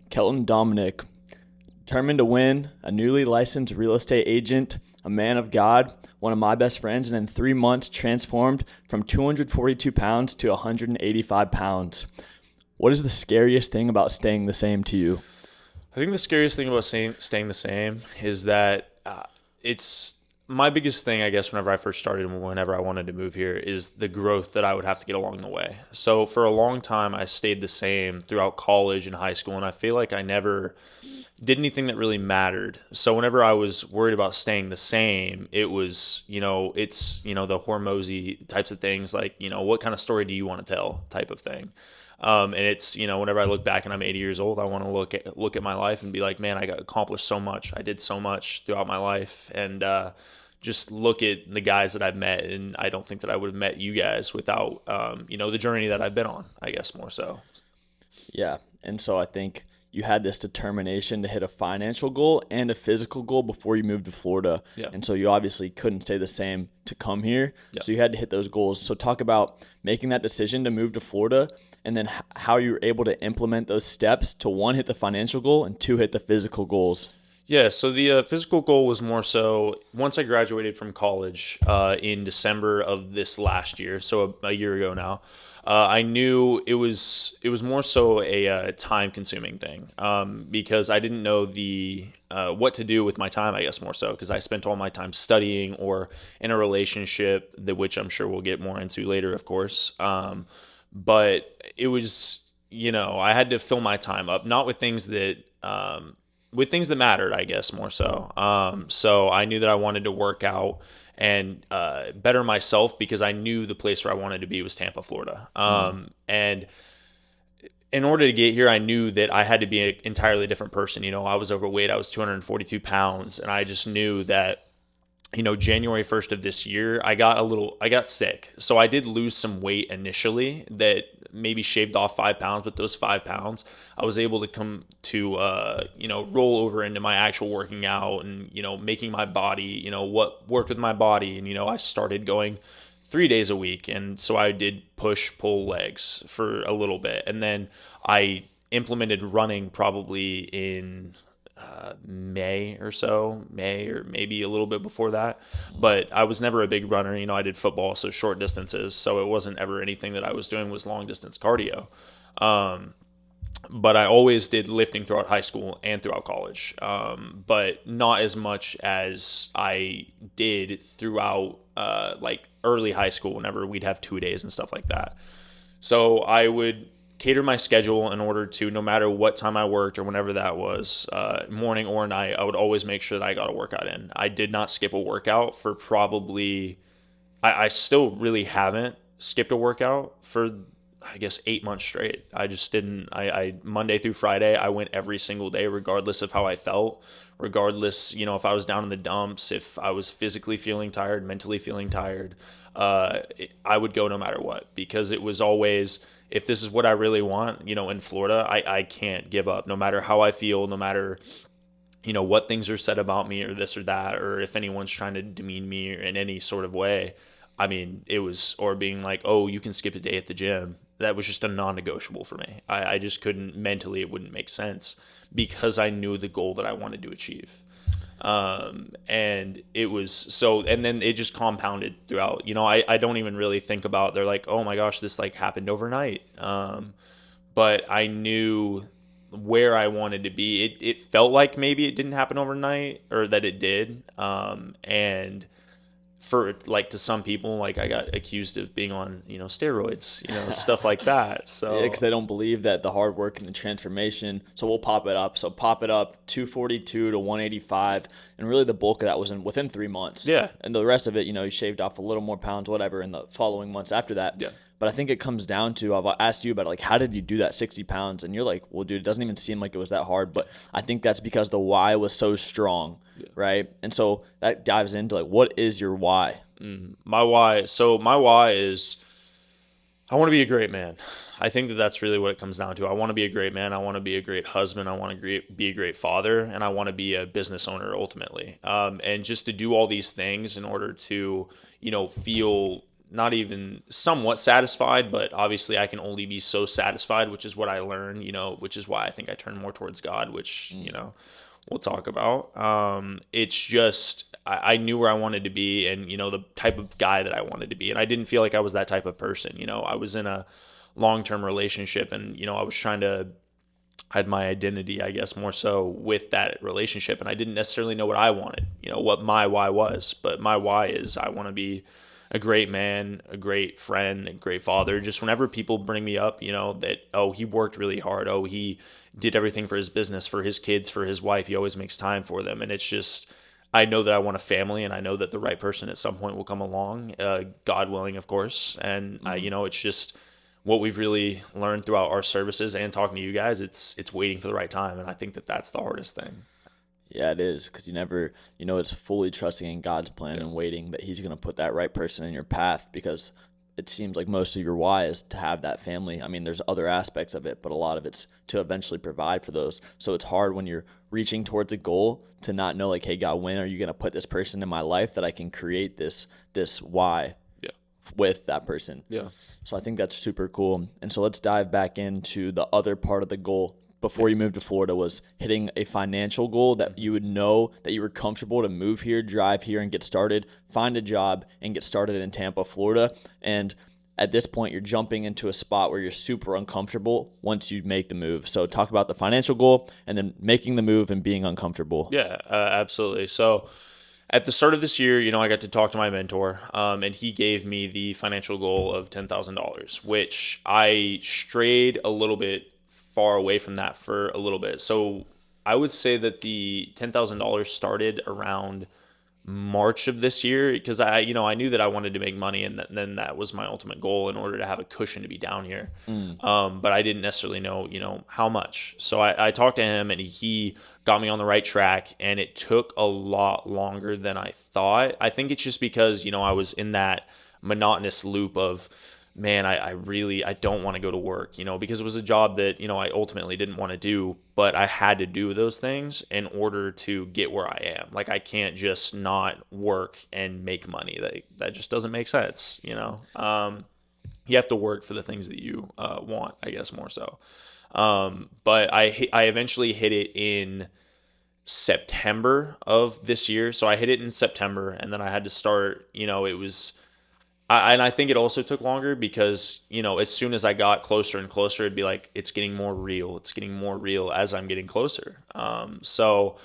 Kelton Dominic, determined to win, a newly licensed real estate agent, a man of God, one of my best friends, and in 3 months transformed from 242 pounds to 185 pounds. What is the scariest thing about staying the same to you? I think the scariest thing about staying the same is that it's my biggest thing, I guess, whenever I first started and whenever I wanted to move here is the growth that I would have to get along the way. So for a long time, I stayed the same throughout college and high school, and I feel like I never did anything that really mattered. So whenever I was worried about staying the same, it was, the Hormozy types of things, like, what kind of story do you want to tell type of thing. And it's, whenever I look back and I'm 80 years old, I want to look at my life and be like, man, I got accomplished so much. I did so much throughout my life. And just look at the guys that I've met. And I don't think that I would have met you guys without, the journey that I've been on, I guess, more so. Yeah. And so I think you had this determination to hit a financial goal and a physical goal before you moved to Florida. Yeah. And so you obviously couldn't stay the same to come here. Yeah. So you had to hit those goals. So talk about making that decision to move to Florida and then how you were able to implement those steps to, one, hit the financial goal and two, hit the physical goals. Yeah, so the physical goal was more so once I graduated from college in December of this last year, so a year ago now. I knew it was more so a time-consuming thing because I didn't know what to do with my time, I guess, more so because I spent all my time studying or in a relationship, which I'm sure we'll get more into later, of course. But it was, I had to fill my time up, not with things that mattered, I guess, more so. So I knew that I wanted to work out and better myself because I knew the place where I wanted to be was Tampa, Florida. And in order to get here, I knew that I had to be an entirely different person. I was overweight. I was 242 pounds. And I just knew that, January 1st of this year, I got sick. So I did lose some weight initially that maybe shaved off 5 pounds, but those 5 pounds, I was able to come to, roll over into my actual working out and, making my body, what worked with my body. And, I started going 3 days a week. And so I did push, pull legs for a little bit. And then I implemented running probably in May or maybe a little bit before that. But I was never a big runner. I did football, so short distances. So it wasn't ever anything that I was doing was long distance cardio. But I always did lifting throughout high school and throughout college. But not as much as I did throughout like early high school whenever we'd have 2 days and stuff like that. So I would cater my schedule in order to, no matter what time I worked or whenever that was, morning or night, I would always make sure that I got a workout in. I did not skip a workout for probably, I still really haven't skipped a workout for, I guess, 8 months straight. I just didn't, Monday through Friday, I went every single day, regardless of how I felt, regardless, if I was down in the dumps, if I was physically feeling tired, mentally feeling tired, I would go no matter what, because it was always, if this is what I really want, in Florida, I can't give up no matter how I feel, no matter, what things are said about me or this or that, or if anyone's trying to demean me in any sort of way. I mean, or being like, oh, you can skip a day at the gym. That was just a non-negotiable for me. I just couldn't, mentally, it wouldn't make sense because I knew the goal that I wanted to achieve. And it was so, and then it just compounded throughout, I don't even really think about, they're like, oh my gosh, this like happened overnight. But I knew where I wanted to be. It felt like maybe it didn't happen overnight or that it did. And for like to some people, like I got accused of being on, steroids, stuff like that. So yeah, because they don't believe that the hard work and the transformation. So we'll pop it up. So pop it up 242 to 185, and really the bulk of that was within 3 months. Yeah, and the rest of it, you shaved off a little more pounds, whatever, in the following months after that. Yeah. But I think it comes down to, I've asked you about like, how did you do that 60 pounds? And you're like, well, dude, it doesn't even seem like it was that hard. But I think that's because the why was so strong, right? And so that dives into like, what is your why? My why. So my why is I want to be a great man. I think that that's really what it comes down to. I want to be a great man. I want to be a great husband. I want to be a great father. And I want to be a business owner ultimately. And just to do all these things in order to, feel not even somewhat satisfied, but obviously I can only be so satisfied, which is what I learned, which is why I think I turn more towards God, which, we'll talk about. It's just, I knew where I wanted to be and, the type of guy that I wanted to be. And I didn't feel like I was that type of person. I was in a long-term relationship and, I was trying to, I had my identity, I guess, more so with that relationship. And I didn't necessarily know what I wanted, what my why was. But my why is I want to be a great man, a great friend, a great father. Just whenever people bring me up, that, oh, he worked really hard. Oh, he did everything for his business, for his kids, for his wife. He always makes time for them. And it's just, I know that I want a family and I know that the right person at some point will come along, God willing, of course. And, it's just what we've really learned throughout our services and talking to you guys. It's waiting for the right time. And I think that that's the hardest thing. Yeah, it is, because you never, it's fully trusting in God's plan and waiting that he's going to put that right person in your path, because it seems like most of your why is to have that family. I mean, there's other aspects of it, but a lot of it's to eventually provide for those. So it's hard when you're reaching towards a goal to not know, like, hey, God, when are you going to put this person in my life that I can create this why with that person? Yeah. So I think that's super cool. And so let's dive back into the other part of the goal before you moved to Florida, was hitting a financial goal that you would know that you were comfortable to move here, drive here, and get started, find a job, and get started in Tampa, Florida. And at this point, you're jumping into a spot where you're super uncomfortable once you make the move. So talk about the financial goal and then making the move and being uncomfortable. Yeah, absolutely. So at the start of this year, I got to talk to my mentor, and he gave me the financial goal of $10,000, which I strayed a little bit far away from that for a little bit. So I would say that the $10,000 started around March of this year, because I knew that I wanted to make money, and then that was my ultimate goal in order to have a cushion to be down here. But I didn't necessarily know, how much. So I talked to him, and he got me on the right track, and it took a lot longer than I thought. I think it's just because, I was in that monotonous loop of, man, I don't want to go to work, because it was a job that, I ultimately didn't want to do, but I had to do those things in order to get where I am. Like, I can't just not work and make money. That just doesn't make sense, You have to work for the things that you want, I guess, more so. But I eventually hit it in September of this year. So I hit it in September, and then I had to start, it was... and I think it also took longer because, as soon as I got closer and closer, it'd be like, it's getting more real. It's getting more real as I'm getting closer. So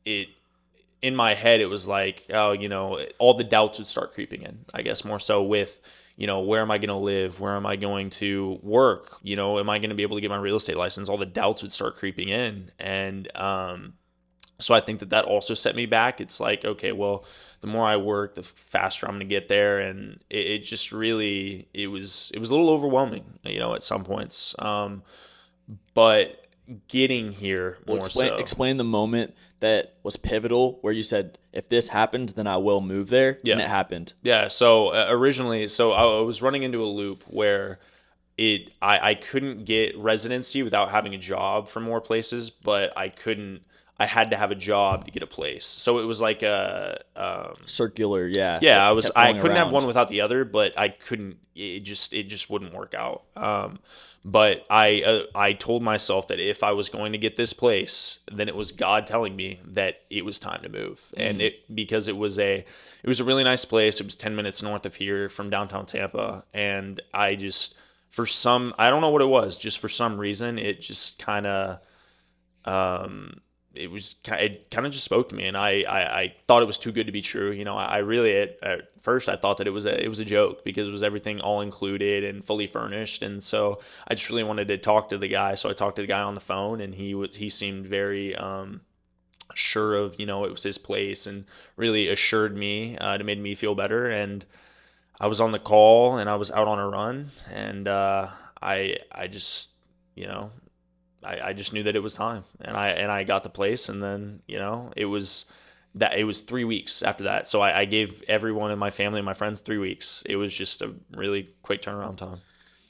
in my head, it was like, oh, all the doubts would start creeping in, I guess, more so with, where am I going to live? Where am I going to work? Am I going to be able to get my real estate license? All the doubts would start creeping in. And, so I think that also set me back. It's like, okay, well, the more I work, the faster I'm going to get there. And it just really, it was a little overwhelming, at some points. But getting here more so. Explain the moment that was pivotal where you said, if this happens, then I will move there. Yeah. And it happened. Yeah. So originally, I was running into a loop where I couldn't get residency without having a job for more places, but I had to have a job to get a place. So it was like a circular, yeah. Yeah, I couldn't have one without the other, but I couldn't, it just wouldn't work out. But I told myself that if I was going to get this place, then it was God telling me that it was time to move. And because it was a really nice place. It was 10 minutes north of here from downtown Tampa, and I don't know what it was, just for some reason it just kind of it kind of just spoke to me, and I thought it was too good to be true. I really, at first I thought that it was a joke, because it was everything all included and fully furnished. And so I just really wanted to talk to the guy. So I talked to the guy on the phone, and he seemed very sure of, it was his place, and really assured me, to made me feel better. And I was on the call, and I was out on a run, and I just, I just knew that it was time, and I got the place. And then, it was 3 weeks after that. So I gave everyone in my family and my friends 3 weeks. It was just a really quick turnaround time.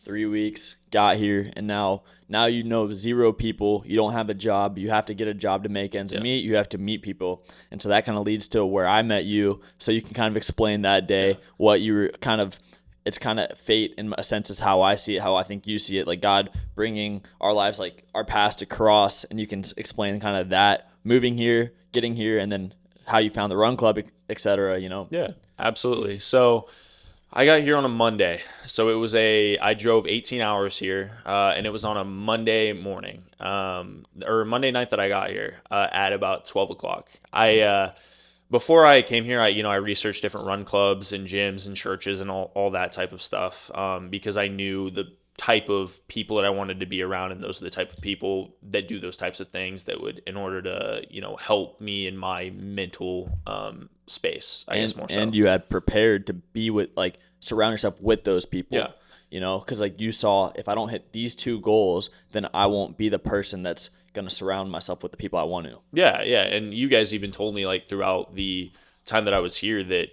3 weeks, got here, and now you know 0 people. You don't have a job. You have to get a job to make ends meet. You have to meet people. And so that kind of leads to where I met you. So you can kind of explain that day, what you were kind of – it's kind of fate in a sense is how I see it, how I think you see it, like God bringing our lives, like our past across, and you can explain kind of that, moving here, getting here, and then how you found the run club, et cetera, you know? Yeah, absolutely. So I got here on a Monday. So I drove 18 hours here, and it was on a Monday morning, or Monday night that I got here at about 12 o'clock. Before I came here, I researched different run clubs and gyms and churches and all that type of stuff, because I knew the type of people that I wanted to be around, and those are the type of people that do those types of things that would, in order to, help me in my mental space, I guess more so. And you had prepared to be with, like, surround yourself with those people. Yeah. Because like you saw, if I don't hit these 2 goals, then I won't be the person that's going to surround myself with the people I want to. Yeah. And you guys even told me, like, throughout the time that I was here that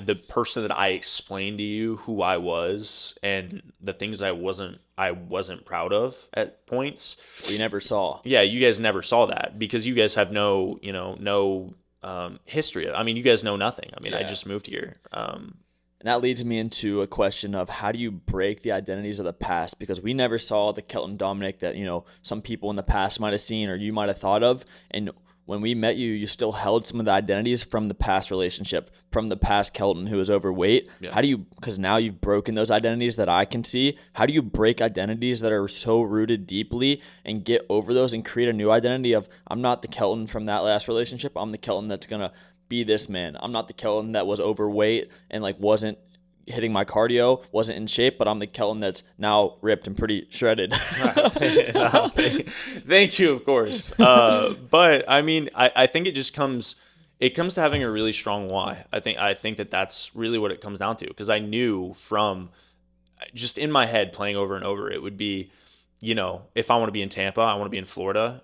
the person that I explained to you who I was and the things I wasn't proud of at points. We never saw. Yeah, you guys never saw that because you guys have no history. I mean, you guys know nothing. I mean, I just moved here. And that leads me into a question of how do you break the identities of the past? Because we never saw the Kelton Dominic that, some people in the past might have seen or you might have thought of. And when we met you, you still held some of the identities from the past relationship, from the past Kelton who was overweight. Yeah. How do you, because now you've broken those identities that I can see, how do you break identities that are so rooted deeply and get over those and create a new identity of, I'm not the Kelton from that last relationship. I'm the Kelton that's going to be this man. I'm not the Kelton that was overweight and like wasn't hitting my cardio, wasn't in shape, but I'm the Kelton that's now ripped and pretty shredded. Thank you, of course. But I mean, I think it comes to having a really strong why. I think that's really what it comes down to, because I knew from just in my head playing over and over, it would be, if I want to be in Tampa, I want to be in Florida.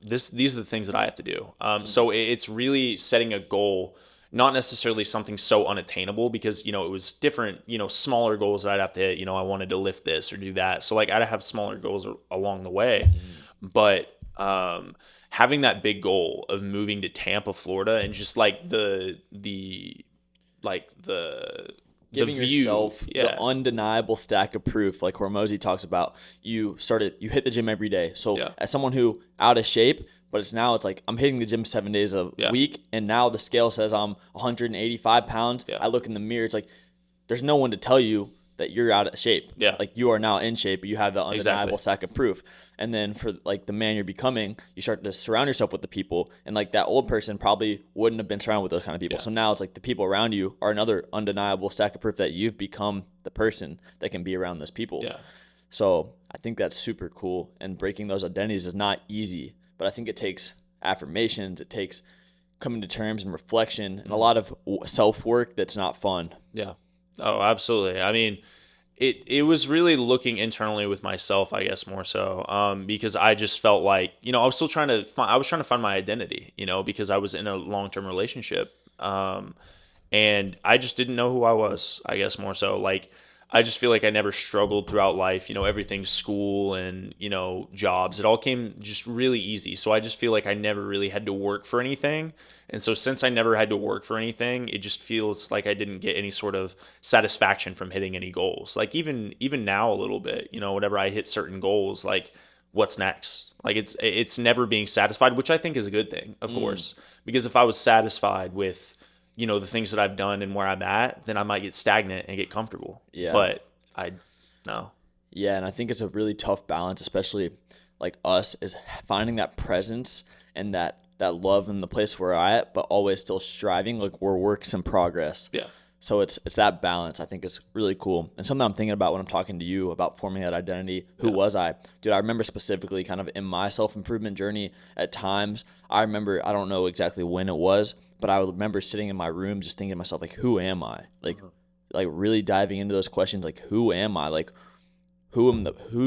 These are the things that I have to do. So it's really setting a goal, not necessarily something so unattainable, because, it was different, smaller goals that I'd have to hit. I wanted to lift this or do that. So like I'd have smaller goals along the way, but having that big goal of moving to Tampa, Florida, and just like the giving yourself the undeniable stack of proof, like Hormozy talks about. You hit the gym every day. So as someone who out of shape, but it's like I'm hitting the gym 7 days a week, and now the scale says I'm 185 pounds. I look in the mirror, it's like there's no one to tell you that you're out of shape. Like you are now in shape, but you have the undeniable stack of proof. And then for like the man you're becoming, you start to surround yourself with the people, and like that old person probably wouldn't have been surrounded with those kind of people. So now it's like the people around you are another undeniable stack of proof that you've become the person that can be around those people. So I think that's super cool, and breaking those identities is not easy, but I think it takes affirmations, it takes coming to terms and reflection, and a lot of self-work that's not fun. Oh, absolutely. I mean, it was really looking internally with myself, I guess, more so, because I just felt like, I was still trying to find my identity, because I was in a long-term relationship, and I just didn't know who I was, I guess, more so. Like, I just feel like I never struggled throughout life, everything, school and, jobs. It all came just really easy. So I just feel like I never really had to work for anything. And so since I never had to work for anything, it just feels like I didn't get any sort of satisfaction from hitting any goals. Like even now a little bit, whenever I hit certain goals, like what's next? Like it's never being satisfied, which I think is a good thing, of course, because if I was satisfied with the things that I've done and where I'm at, then I might get stagnant and get comfortable. But no. Yeah, and I think it's a really tough balance, especially like us, is finding that presence and that love in the place where we're at, but always still striving, like we're works in progress. So it's that balance. I think it's really cool. And something I'm thinking about when I'm talking to you about forming that identity. Who was I? Dude, I remember specifically kind of in my self-improvement journey at times, I remember, I don't know exactly when it was, but I remember sitting in my room just thinking to myself, like, who am I? Like really diving into those questions, like, who am I? Like, who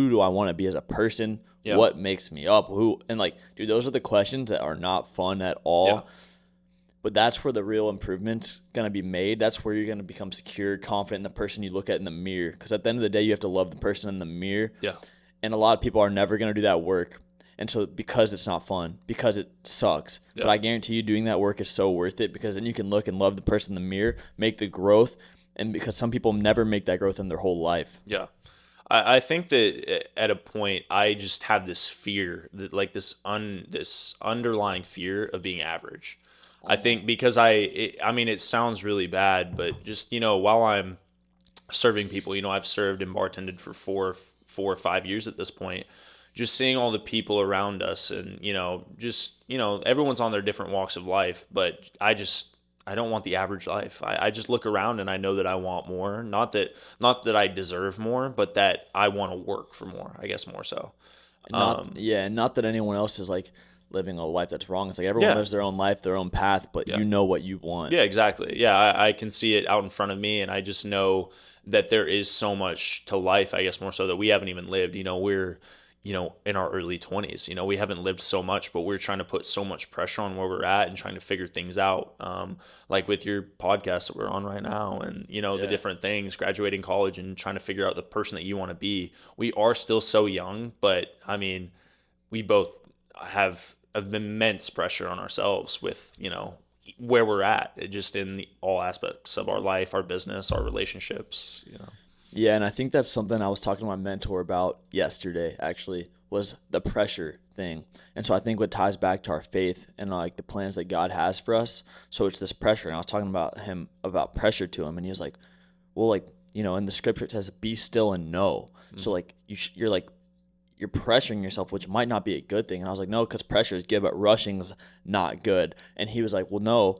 do I want to be as a person? What makes me up? And like, dude, those are the questions that are not fun at all. But that's where the real improvement's going to be made. That's where you're going to become secure, confident in the person you look at in the mirror. Because at the end of the day, you have to love the person in the mirror. Yeah. And a lot of people are never going to do that work. And so because it's not fun, because it sucks. Yeah. But I guarantee you doing that work is so worth it, because then you can look and love the person in the mirror, make the growth. And because some people never make that growth in their whole life. Yeah. I think that at a point I just have this fear, that like this underlying fear of being average. I think because I mean, it sounds really bad, but just, while I'm serving people, I've served and bartended for four or 5 years at this point, just seeing all the people around us and, just, everyone's on their different walks of life, but I don't want the average life. I just look around and I know that I want more. Not that I deserve more, but that I want to work for more, I guess more so. And not that anyone else is like living a life that's wrong. It's like everyone lives their own life, their own path, but you know what you want. Yeah, exactly. Yeah, I can see it out in front of me, and I just know that there is so much to life, I guess more so, that we haven't even lived. We're in our early 20s, we haven't lived so much, but we're trying to put so much pressure on where we're at and trying to figure things out. Like with your podcast that we're on right now, and, the different things, graduating college and trying to figure out the person that you want to be. We are still so young, but I mean, we both have immense pressure on ourselves with, where we're at, just in all aspects of our life, our business, our relationships, Yeah, and I think that's something I was talking to my mentor about yesterday, actually, was the pressure thing. And so I think what ties back to our faith and like the plans that God has for us. So it's this pressure. And I was talking about pressure to him, and he was like, well, like, in the scripture it says, be still and know. So like you're pressuring yourself, which might not be a good thing. And I was like, no, because pressure is good, but rushing's not good. And he was like, well, no,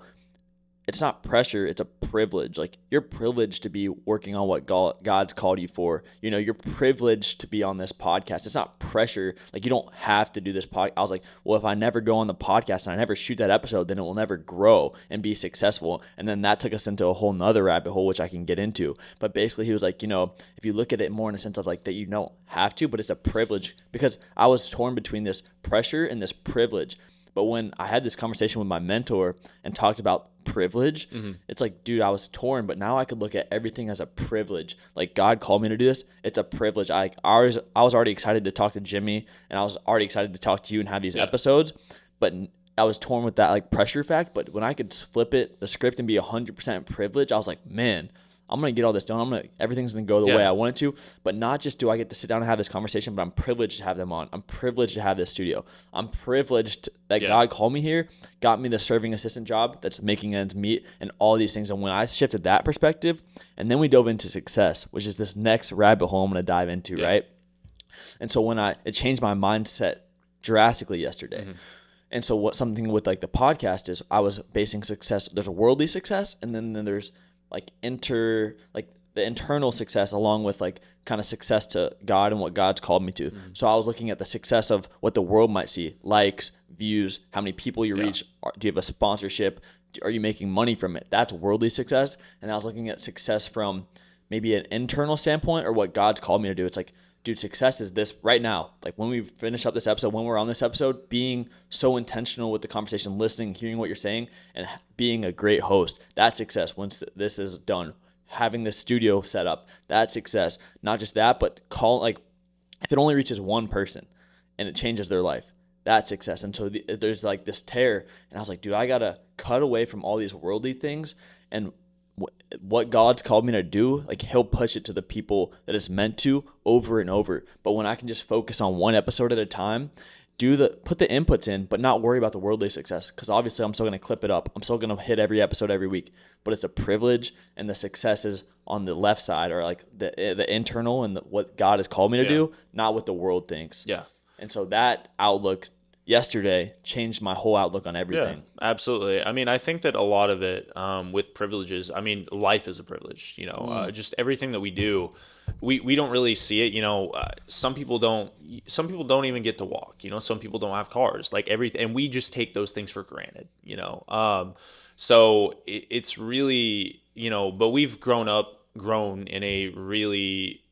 it's not pressure, it's a privilege. Like, you're privileged to be working on what God's called you for. You're privileged to be on this podcast. It's not pressure. Like, you don't have to do this podcast. I was like, well, if I never go on the podcast and I never shoot that episode, then it will never grow and be successful. And then that took us into a whole nother rabbit hole, which I can get into. But basically he was like, if you look at it more in a sense of like that you don't have to, but it's a privilege, because I was torn between this pressure and this privilege. But when I had this conversation with my mentor and talked about privilege, it's like, dude, I was torn, but now I could look at everything as a privilege. Like, God called me to do this. It's a privilege. I was already excited to talk to Jimmy, and I was already excited to talk to you and have these episodes, but I was torn with that like pressure fact. But when I could flip the script and be 100% privilege, I was like, man, I'm going to get all this done. Everything's going to go the way I want it to. But not just do I get to sit down and have this conversation, but I'm privileged to have them on. I'm privileged to have this studio. I'm privileged that God called me here, got me the serving assistant job that's making ends meet, and all these things. And when I shifted that perspective, and then we dove into success, which is this next rabbit hole I'm going to dive into, right? And so it changed my mindset drastically yesterday. And so something with like the podcast is I was basing success. There's a worldly success, and then there's like the internal success, along with like kind of success to God and what God's called me to. So I was looking at the success of what the world might see: likes, views, how many people you reach, do you have a sponsorship, are you making money from it? That's worldly success. And I was looking at success from maybe an internal standpoint, or what God's called me to do. It's like, dude, success is this right now. Like, when we finish up this episode, when we're on this episode, being so intentional with the conversation, listening, hearing what you're saying, and being a great host. That's success. Once this is done, having this studio set up, that's success. Not just that, but if it only reaches one person and it changes their life, that's success. And so there's like this tear, and I was like, dude, I gotta cut away from all these worldly things, and what God's called me to do, like, he'll push it to the people that it's meant to over and over. But when I can just focus on one episode at a time, put the inputs in, but not worry about the worldly success, because obviously I'm still going to clip it up. I'm still going to hit every episode every week, but it's a privilege, and the success is on the left side, or like the internal and what God has called me to do, not what the world thinks. Yeah. And so that outlook yesterday changed my whole outlook on everything. Yeah, absolutely. I mean, I think that a lot of it with privileges, I mean, life is a privilege, just everything that we do, we don't really see it. Some people don't even get to walk, some people don't have cars, like everything. And we just take those things for granted, so it's really, but we've grown in a really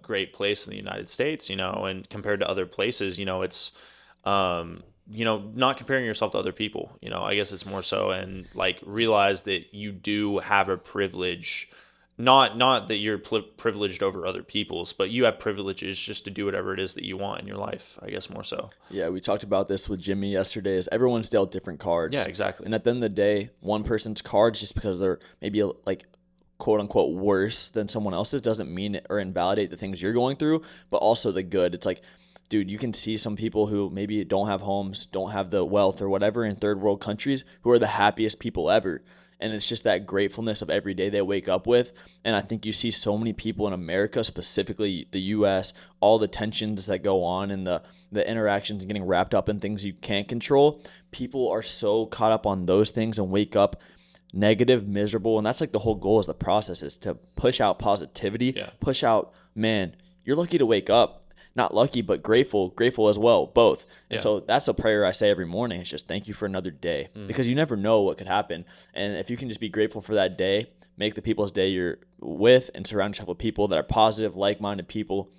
great place in the United States, and compared to other places, it's, not comparing yourself to other people. I guess it's more so, and like realize that you do have a privilege. Not that you're privileged over other people's, but you have privileges just to do whatever it is that you want in your life. I guess more so. Yeah, we talked about this with Jimmy yesterday. Is everyone's dealt different cards. Yeah, exactly. And at the end of the day, one person's cards, just because they're maybe like quote unquote worse than someone else's, doesn't mean or invalidate the things you're going through, but also the good. It's like, dude, you can see some people who maybe don't have homes, don't have the wealth or whatever in third world countries, who are the happiest people ever. And it's just that gratefulness of every day they wake up with. And I think you see so many people in America, specifically the U.S., all the tensions that go on and the interactions and getting wrapped up in things you can't control. People are so caught up on those things and wake up negative, miserable. And that's like the whole goal is the process is to push out positivity, push out, man, you're lucky to wake up. Not lucky, but grateful as well, both. And so that's a prayer I say every morning. It's just thank you for another day, because you never know what could happen. And if you can just be grateful for that day, make the people's day you're with, and surround yourself with people that are positive, like-minded people,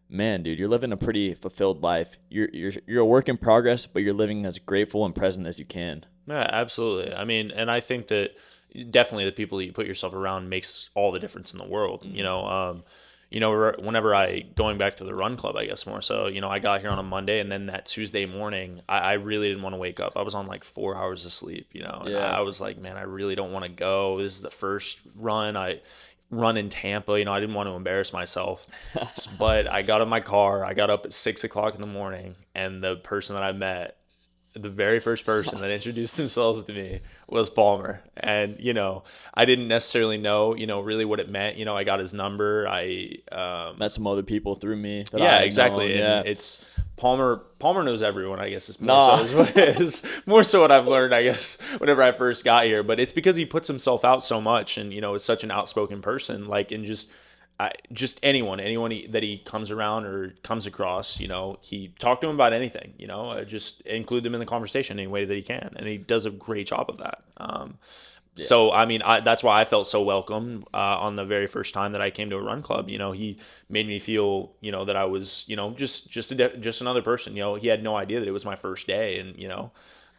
man, dude, you're living a pretty fulfilled life. You're a work in progress, but you're living as grateful and present as you can. Yeah, absolutely. I mean, and I think that definitely the people that you put yourself around makes all the difference in the world. Whenever going back to the run club, I guess more so, I got here on a Monday, and then that Tuesday morning, I really didn't want to wake up. I was on like 4 hours of sleep, and I was like, man, I really don't want to go. This is the first run I run in Tampa. I didn't want to embarrass myself, but I got in my car. I got up at 6:00 in the morning, and the person that I met, the very first person that introduced themselves to me was Palmer. And, I didn't necessarily know, really what it meant. I got his number. I met some other people through me. Exactly. And it's Palmer knows everyone, I guess. It's more so what I've learned, I guess, whenever I first got here. But it's because he puts himself out so much, and, is such an outspoken person, and just anyone that he comes around or comes across, he talked to him about anything, just include them in the conversation any way that he can. And he does a great job of that. So, I mean, that's why I felt so welcome on the very first time that I came to a run club. He made me feel, that I was, just another person. He had no idea that it was my first day. And,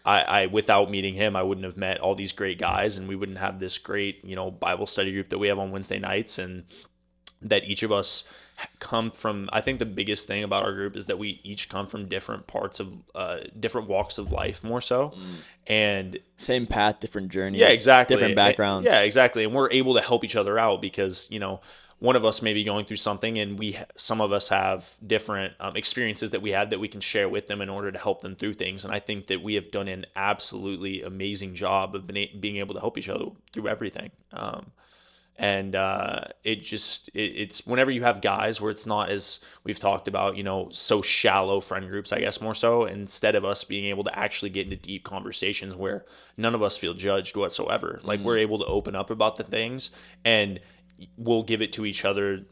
I without meeting him, I wouldn't have met all these great guys, and we wouldn't have this great, Bible study group that we have on Wednesday nights, and that each of us come from. I think the biggest thing about our group is that we each come from different parts of different walks of life, more so, and same path, different journeys, exactly, different backgrounds, exactly, and we're able to help each other out because one of us may be going through something, and some of us have different experiences that we had that we can share with them in order to help them through things. And I think that we have done an absolutely amazing job of being able to help each other through everything. It's whenever you have guys where it's not, as we've talked about, so shallow friend groups, I guess more so, instead of us being able to actually get into deep conversations where none of us feel judged whatsoever. Like we're able to open up about the things, and we'll give it to each other,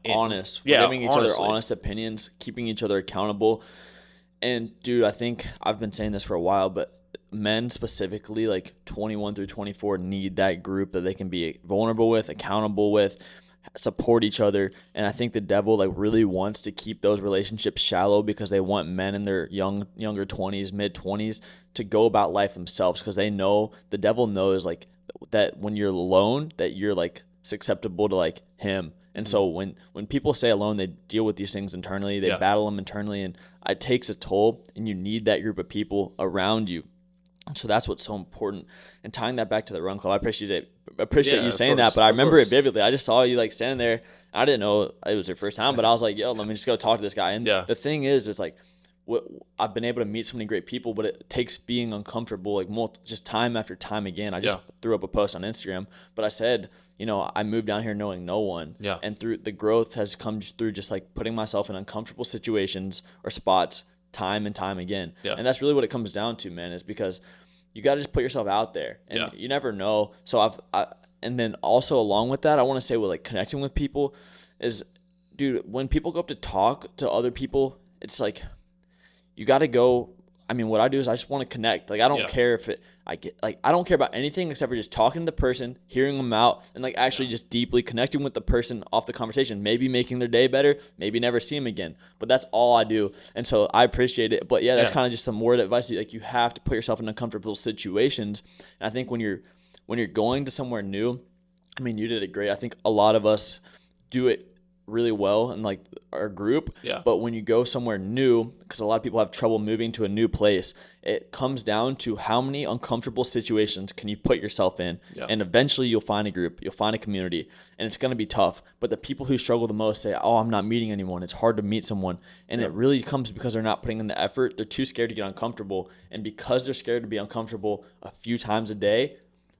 honest. We're giving each other honest opinions, keeping each other accountable. And dude, I think I've been saying this for a while, but men specifically, like 21 through 24, need that group that they can be vulnerable with, accountable with, support each other. And I think the devil really wants to keep those relationships shallow because they want men in their younger 20s, mid 20s to go about life themselves, because they know, the devil knows that when you're alone, that you're susceptible to him. And so when people stay alone, they deal with these things internally, they battle them internally, and it takes a toll, and you need that group of people around you. So that's what's so important. And tying that back to the run club, I appreciate you saying that, but I remember it vividly. I just saw you standing there. I didn't know it was your first time, but I was like, yo, let me just go talk to this guy. And the thing is, it's I've been able to meet so many great people, but it takes being uncomfortable, just time after time again. I just threw up a post on Instagram, but I said, I moved down here knowing no one. Yeah. And through the growth has come through just putting myself in uncomfortable situations or spots time and time again. Yeah. And that's really what it comes down to, man, is because you got to just put yourself out there, and you never know. So and then also along with that, I want to say with connecting with people is, dude, when people go up to talk to other people, it's you got to go. I mean, what I do is I just want to connect. Like, I don't care if I don't care about anything except for just talking to the person, hearing them out, and like actually just deeply connecting with the person off the conversation. Maybe making their day better, maybe never see them again. But that's all I do, and so I appreciate it. But yeah, that's kind of just some word of advice. Like, you have to put yourself in uncomfortable situations. And I think when you're going to somewhere new, I mean, you did it great. I think a lot of us do it really well in like our group. Yeah. But when you go somewhere new, because a lot of people have trouble moving to a new place, it comes down to how many uncomfortable situations can you put yourself in. Yeah. And eventually you'll find a group, you'll find a community, and it's going to be tough. But the people who struggle the most say, oh, I'm not meeting anyone. It's hard to meet someone. And it really comes because they're not putting in the effort. They're too scared to get uncomfortable. And because they're scared to be uncomfortable a few times a day,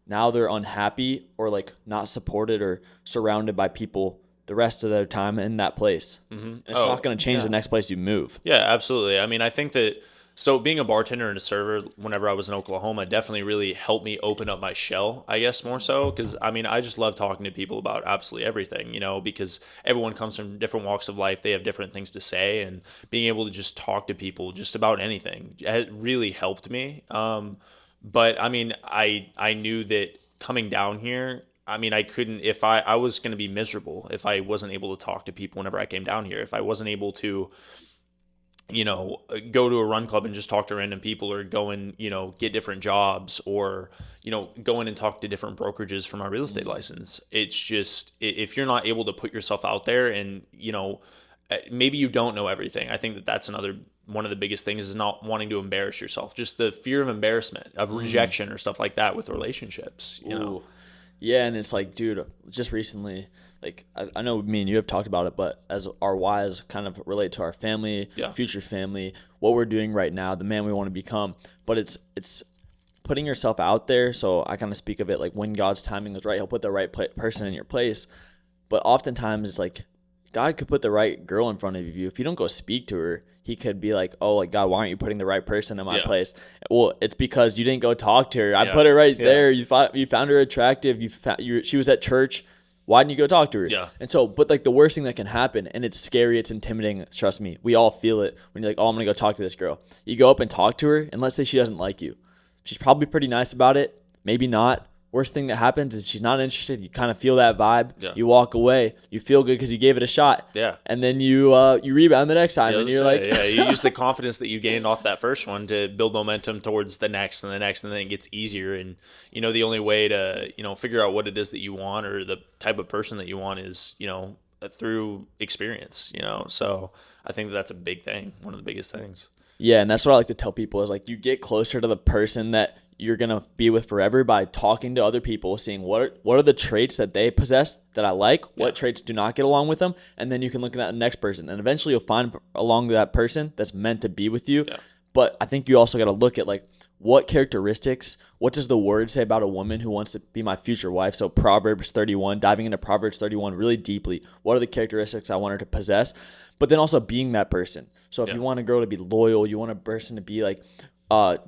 now they're unhappy or like not supported or surrounded by people the rest of their time in that place. And it's not going to change the next place you move. Yeah, absolutely. I mean, I think that, so being a bartender and a server whenever I was in Oklahoma definitely really helped me open up my shell, I guess, more so. Because, I mean, I just love talking to people about absolutely everything, you know, because everyone comes from different walks of life. They have different things to say. And being able to just talk to people just about anything, it really helped me. But, I mean, I knew that coming down here, I mean, I couldn't, if I was going to be miserable if I wasn't able to talk to people whenever I came down here. If I wasn't able to, you know, go to a run club and just talk to random people, or go and, you know, get different jobs, or, you know, go in and talk to different brokerages for my real estate license. It's just, if you're not able to put yourself out there and, you know, maybe you don't know everything. I think that that's one of the biggest things, is not wanting to embarrass yourself. Just the fear of embarrassment, of rejection or stuff like that with relationships, you know? Yeah, and it's like, dude, just recently, like, I know me and you have talked about it, but as our whys kind of relate to our family, future family, what we're doing right now, the man we want to become. But it's putting yourself out there. So I kind of speak of it like when God's timing is right, he'll put the right person in your place. But oftentimes it's like God could put the right girl in front of you. If you don't go speak to her, he could be like, oh, like, God, why aren't you putting the right person in my place? Well, it's because you didn't go talk to her. I put it right there. You found her attractive. She was at church. Why didn't you go talk to her? Yeah. And so, but like the worst thing that can happen, and it's scary, it's intimidating. Trust me, we all feel it when you're like, oh, I'm going to go talk to this girl. You go up and talk to her, and let's say she doesn't like you. She's probably pretty nice about it. Maybe not. Worst thing that happens is she's not interested. You kind of feel that vibe. Yeah. You walk away. You feel good because you gave it a shot. Yeah. And then you rebound the next time, and you're like, you use the confidence that you gained off that first one to build momentum towards the next and the next, and then it gets easier. And, you know, the only way to, you know, figure out what it is that you want, or the type of person that you want, is, you know, through experience, you know. So I think that's a big thing, one of the biggest things. Yeah, and that's what I like to tell people, is like, you get closer to the person that you're going to be with forever by talking to other people, seeing what are the traits that they possess that I like, what traits do not get along with them, and then you can look at that next person, and eventually you'll find along that person that's meant to be with you. Yeah. But I think you also got to look at like, what characteristics, what does the word say about a woman who wants to be my future wife? So Proverbs 31, diving into Proverbs 31 really deeply. What are the characteristics I want her to possess? But then also being that person. So if you want a girl to be loyal, you want a person to be like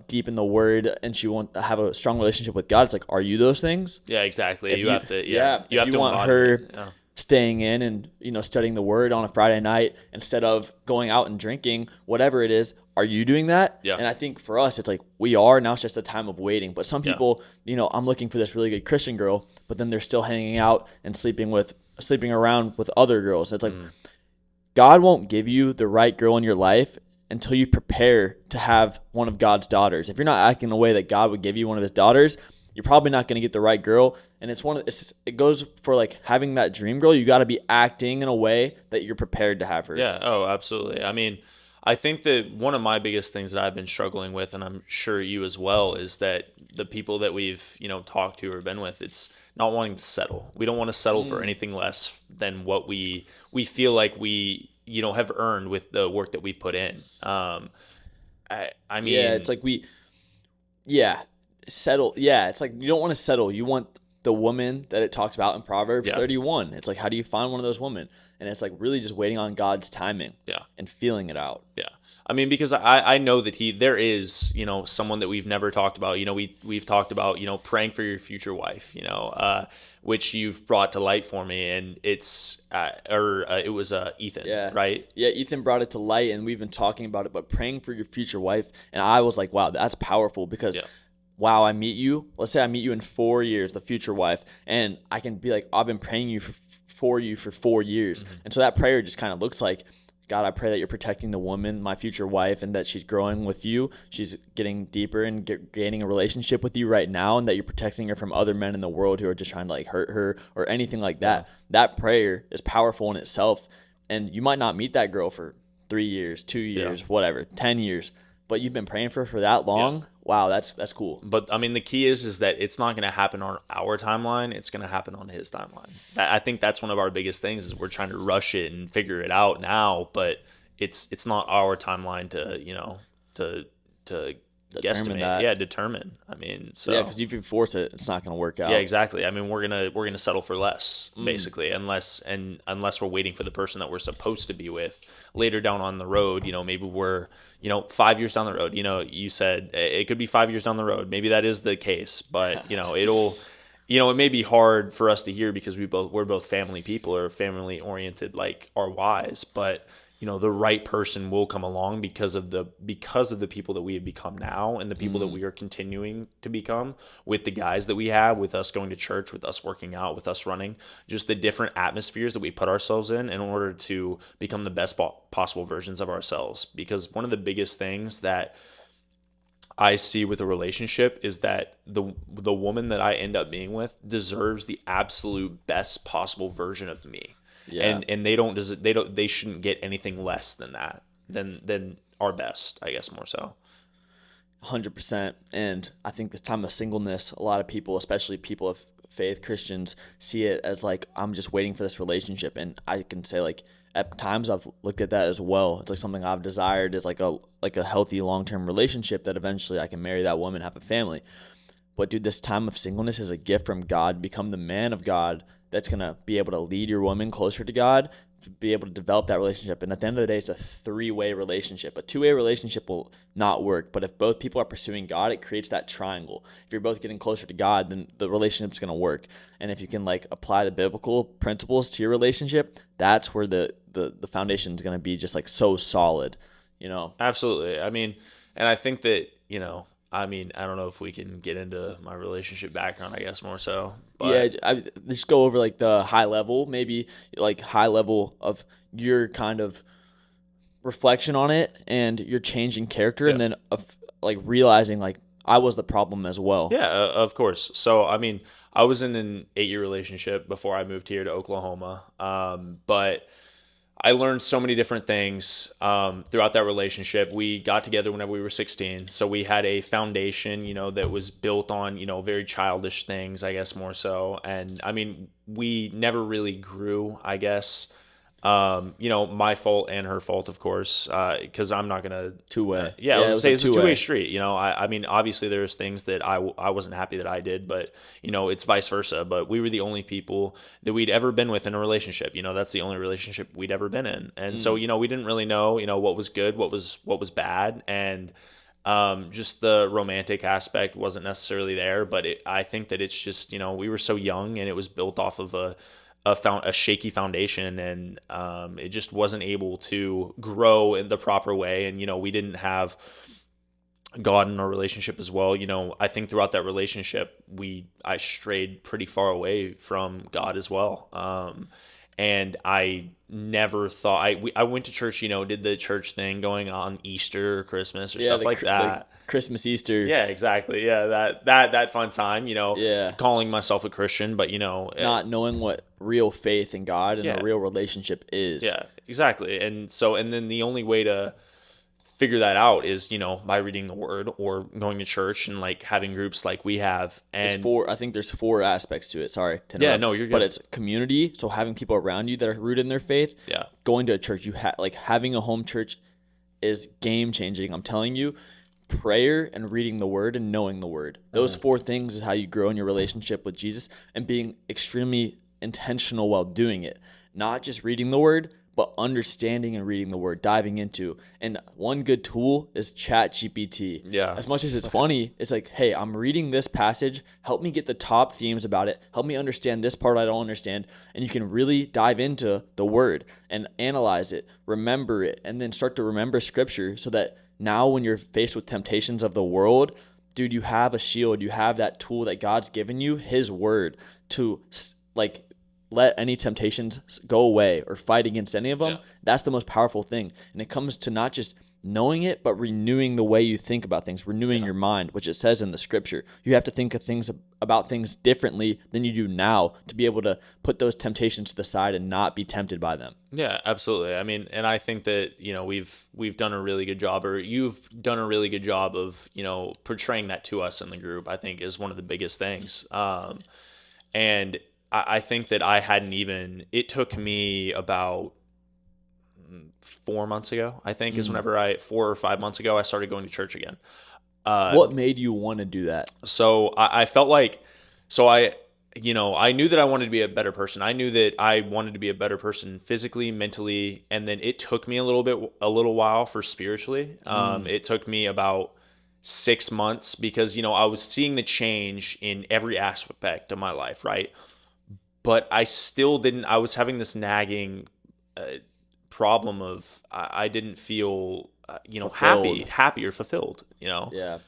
deep in the word, and she want to have a strong relationship with God, it's like, are you those things? Yeah, exactly. If you have to want her staying in and, you know, studying the word on a Friday night instead of going out and drinking, whatever it is, are you doing that? Yeah. And I think for us, it's like, we are. Now it's just a time of waiting. But some people, you know, I'm looking for this really good Christian girl, but then they're still hanging out and sleeping around with other girls. It's like, God won't give you the right girl in your life until you prepare to have one of God's daughters. If you're not acting in a way that God would give you one of his daughters, you're probably not going to get the right girl. And it goes for like having that dream girl. You got to be acting in a way that you're prepared to have her. Yeah. Oh, absolutely. I mean, I think that one of my biggest things that I've been struggling with, and I'm sure you as well, is that the people that we've, you know, talked to or been with, it's not wanting to settle. We don't want to settle for anything less than what we feel like we, you know, have earned with the work that we've put in. I mean, yeah, it's like settle. Yeah, it's like you don't want to settle. You want the woman that it talks about in Proverbs Yeah. 31. It's like, how do you find one of those women? And it's like really just waiting on God's timing and feeling it out. Yeah. I mean, because I know that there is, someone that we've never talked about. We've talked about, praying for your future wife, which you've brought to light for me. And it was Ethan, right? Yeah, Ethan brought it to light, and we've been talking about it, but praying for your future wife. And I was like, wow, that's powerful because wow, I meet you. Let's say I meet you in 4 years, the future wife, and I can be like, I've been praying for you for 4 years. Mm-hmm. And so that prayer just kind of looks like, God, I pray that you're protecting the woman, my future wife, and that she's growing with you. She's getting deeper and gaining a relationship with you right now, and that you're protecting her from other men in the world who are just trying to like hurt her or anything like that. Yeah. That prayer is powerful in itself. And you might not meet that girl for 3 years, 2 years, whatever, 10 years, but you've been praying for her for that long. Yeah. Wow, that's cool. But I mean, the key is that it's not going to happen on our timeline. It's going to happen on his timeline. I think that's one of our biggest things is we're trying to rush it and figure it out now, but it's not our timeline to guesstimate. That. Yeah, determine. I mean, so yeah, because if you force it, it's not going to work out. Yeah, exactly. I mean, we're gonna settle for less basically, unless we're waiting for the person that we're supposed to be with later down on the road. Maybe we're 5 years down the road. You said it could be 5 years down the road. Maybe that is the case, but it'll. It may be hard for us to hear because we're both family people or family oriented like our wives, but the right person will come along because of the people that we have become now and the people that we are continuing to become with the guys that we have, with us going to church, with us working out, with us running, just the different atmospheres that we put ourselves in order to become the best possible versions of ourselves. Because one of the biggest things that I see with a relationship is that the woman that I end up being with deserves the absolute best possible version of me. Yeah. And they shouldn't get anything less than that, than our best, I guess, more so. 100%. And I think this time of singleness, a lot of people, especially people of faith, Christians, see it as like, I'm just waiting for this relationship. And I can say like, at times I've looked at that as well. It's like something I've desired is like a healthy long-term relationship that eventually I can marry that woman, have a family. But dude, this time of singleness is a gift from God. Become the man of God that's going to be able to lead your woman closer to God, to be able to develop that relationship. And at the end of the day, it's a 3-way relationship. A 2-way relationship will not work. But if both people are pursuing God, it creates that triangle. If you're both getting closer to God, then the relationship's going to work. And if you can like apply the biblical principles to your relationship, that's where the foundation is going to be just like so solid, Absolutely. I mean, and I think that, I don't know if we can get into my relationship background, I guess more so. But yeah, just go over like the high level, maybe like high level of your kind of reflection on it and your changing character, and then like realizing like I was the problem as well. Yeah, of course. So, I mean, I was in an 8-year relationship before I moved here to Oklahoma, but I learned so many different things throughout that relationship. We got together whenever we were 16. So we had a foundation, that was built on, very childish things, I guess, more so. And I mean, we never really grew, I guess. My fault and her fault, of course, because I'm not going to... Two-way. I was say it's a two-way street. I mean, obviously there's things that I wasn't happy that I did, but, it's vice versa. But we were the only people that we'd ever been with in a relationship. That's the only relationship we'd ever been in. And so, we didn't really know, what was good, what was bad. And just the romantic aspect wasn't necessarily there. But I think that it's just, we were so young and it was built off of a shaky foundation, and it just wasn't able to grow in the proper way. And we didn't have God in our relationship as well. I think throughout that relationship I strayed pretty far away from God as well. And I never thought I went to church, did the church thing going on Easter or Christmas or stuff like that. Christmas, Easter. Yeah, exactly. Yeah, that fun time, calling myself a Christian, but not knowing what real faith in God and a real relationship is. Yeah, exactly. And then the only way to figure that out is, by reading the word or going to church and like having groups like we have. And I think there's 4 aspects to it. Sorry. Yeah, no, you're good. But it's community. So having people around you that are rooted in their faith. Yeah. Going to a church, like having a home church is game changing. I'm telling you, prayer and reading the word and knowing the word. Those 4 things is how you grow in your relationship with Jesus, and being extremely intentional while doing it. Not just reading the word, but understanding and reading the word, diving into. And one good tool is ChatGPT. Yeah. As much as it's funny, it's like, hey, I'm reading this passage. Help me get the top themes about it. Help me understand this part I don't understand. And you can really dive into the word and analyze it, remember it, and then start to remember scripture, so that now when you're faced with temptations of the world, dude, you have a shield. You have that tool that God's given you, his word, to like let any temptations go away or fight against any of them. Yeah. That's the most powerful thing. And it comes to not just knowing it, but renewing the way you think about things, renewing your mind, which it says in the scripture. You have to think of things about things differently than you do now to be able to put those temptations to the side and not be tempted by them. Yeah, absolutely. I mean, and I think that, you know, we've done a really good job, or you've done a really good job of, you know, portraying that to us in the group, I think is one of the biggest things. And I think that it took me about 4 months ago, I think, is whenever 4 or 5 months ago, I started going to church again. What made you want to do that? So I felt like, I knew that I wanted to be a better person. I knew that I wanted to be a better person physically, mentally, and then it took me a little while for spiritually. It took me about 6 months because, you know, I was seeing the change in every aspect of my life, right? But I still I was having this nagging problem of I didn't feel, happy or fulfilled, you know? Yeah.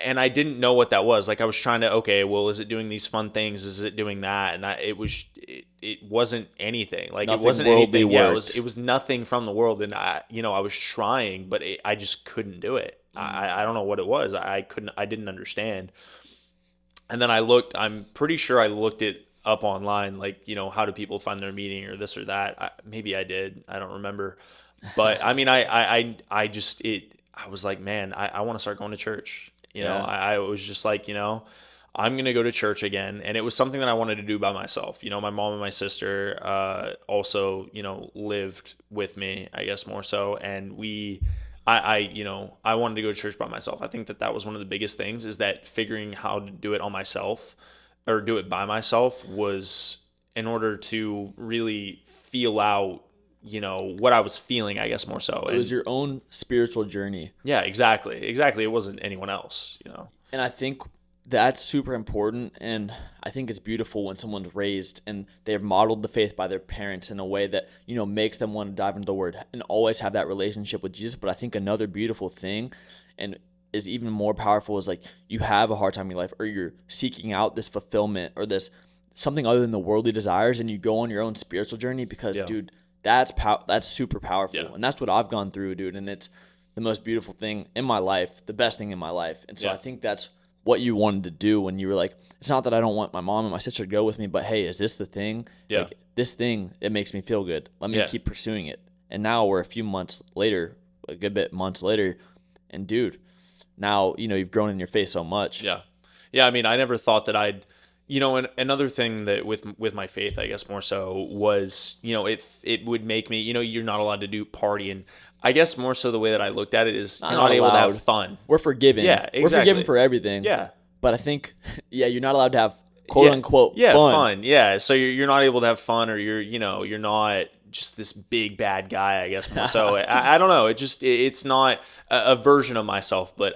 And I didn't know what that was. Like I was trying to, okay, well, is it doing these fun things? Is it doing that? And it wasn't anything. Like Nothing it wasn't worldly anything. Yeah, worked. it was nothing from the world. And I was trying, but I just couldn't do it. I don't know what it was. I didn't understand. And then I'm pretty sure I looked it up online, like, you know, how do people find their meaning or this or that? Maybe I did. I don't remember. But I mean, I was like, man, I want to start going to church. You know, I was just like, you know, I'm going to go to church again. And it was something that I wanted to do by myself. You know, my mom and my sister also, you know, lived with me, I guess more so. And I wanted to go to church by myself. I think that was one of the biggest things, is that figuring how to do it on myself or do it by myself was in order to really feel out, you know, what I was feeling, I guess more so. It was your own spiritual journey. Yeah, exactly. It wasn't anyone else, you know. And I think that's super important. And I think it's beautiful when someone's raised and they've modeled the faith by their parents in a way that, you know, makes them want to dive into the word and always have that relationship with Jesus. But I think another beautiful thing, and is even more powerful, is like you have a hard time in your life, or you're seeking out this fulfillment or this something other than the worldly desires, and you go on your own spiritual journey because, dude, that's super powerful. And that's what I've gone through, dude. And it's the most beautiful thing in my life, the best thing in my life. And so I think that's what you wanted to do when you were like, it's not that I don't want my mom and my sister to go with me, but hey, is this the thing? Yeah. Like, this thing, it makes me feel good. Let me keep pursuing it. And now we're a few months later, a good bit months later, and dude, now, you know, you've grown in your faith so much. Yeah. Yeah. I mean, I never thought that I'd, you know, and another thing that with my faith, I guess more so, was, you know, it would make me, you know, you're not allowed to do party. And I guess more so the way that I looked at it is you're not able to have fun. We're forgiven. Yeah, exactly. We're forgiven for everything. Yeah. But I think, you're not allowed to have quote unquote fun. Yeah. So you're not able to have fun, or you're not just this big bad guy, I guess more so. I don't know. It's not a version of myself, but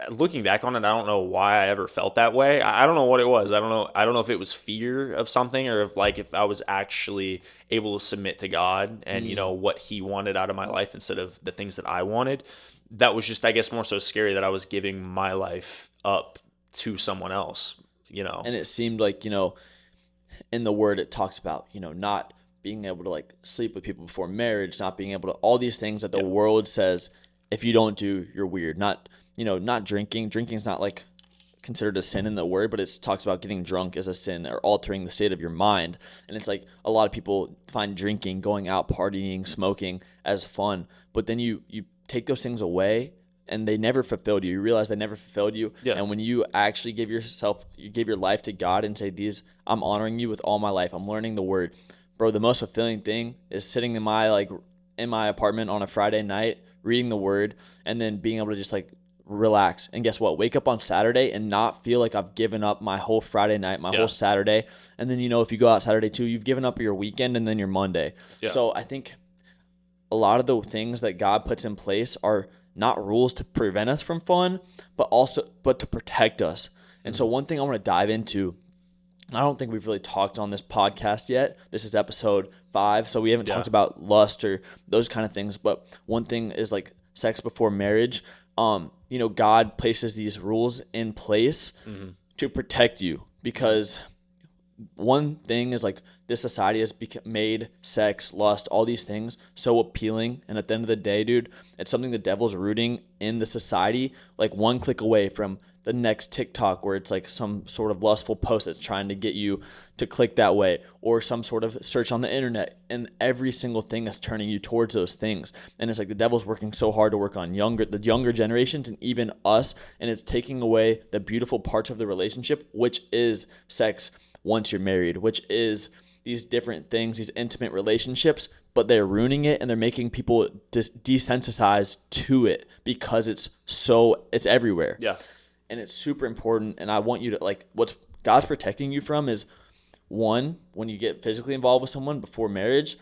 looking back on it, I don't know why I ever felt that way. I don't know what it was. I don't know if it was fear of something, or if I was actually able to submit to God and, you know, what he wanted out of my life instead of the things that I wanted. That was just, I guess, more so scary, that I was giving my life up to someone else, you know. And it seemed like, you know, in the word it talks about, you know, not being able to like sleep with people before marriage, not being able to, all these things that the world says if you don't do, you're weird. Not, you know, not drinking. Drinking is not like considered a sin in the word, but it talks about getting drunk as a sin or altering the state of your mind. And it's like a lot of people find drinking, going out, partying, smoking as fun, but then you take those things away and they never fulfilled you. You realize they never fulfilled you. Yeah. And when you actually give your life to God and say, I'm honoring you with all my life. I'm learning the word. Bro, the most fulfilling thing is sitting in my apartment on a Friday night, reading the word, and then being able to just like relax. And guess what? Wake up on Saturday and not feel like I've given up my whole Friday night, my whole Saturday. And then, if you go out Saturday too, you've given up your weekend and then your Monday. Yeah. So I think a lot of the things that God puts in place are not rules to prevent us from fun, but to protect us. And so one thing I want to dive into, and I don't think we've really talked on this podcast yet. This is episode 5, so we haven't talked about lust or those kind of things. But one thing is like sex before marriage. God places these rules in place to protect you, because one thing is like this society has made sex, lust, all these things so appealing. And at the end of the day, dude, it's something the devil's rooting in the society, like one click away from the next TikTok where it's like some sort of lustful post that's trying to get you to click that way, or some sort of search on the internet, and every single thing is turning you towards those things. And it's like the devil's working so hard to work on the younger generations and even us, and it's taking away the beautiful parts of the relationship, which is sex once you're married, which is these different things, these intimate relationships, but they're ruining it, and they're making people desensitized to it because it's everywhere. Yeah. And it's super important. And I want you to, like, what's God's protecting you from is, one, when you get physically involved with someone before marriage,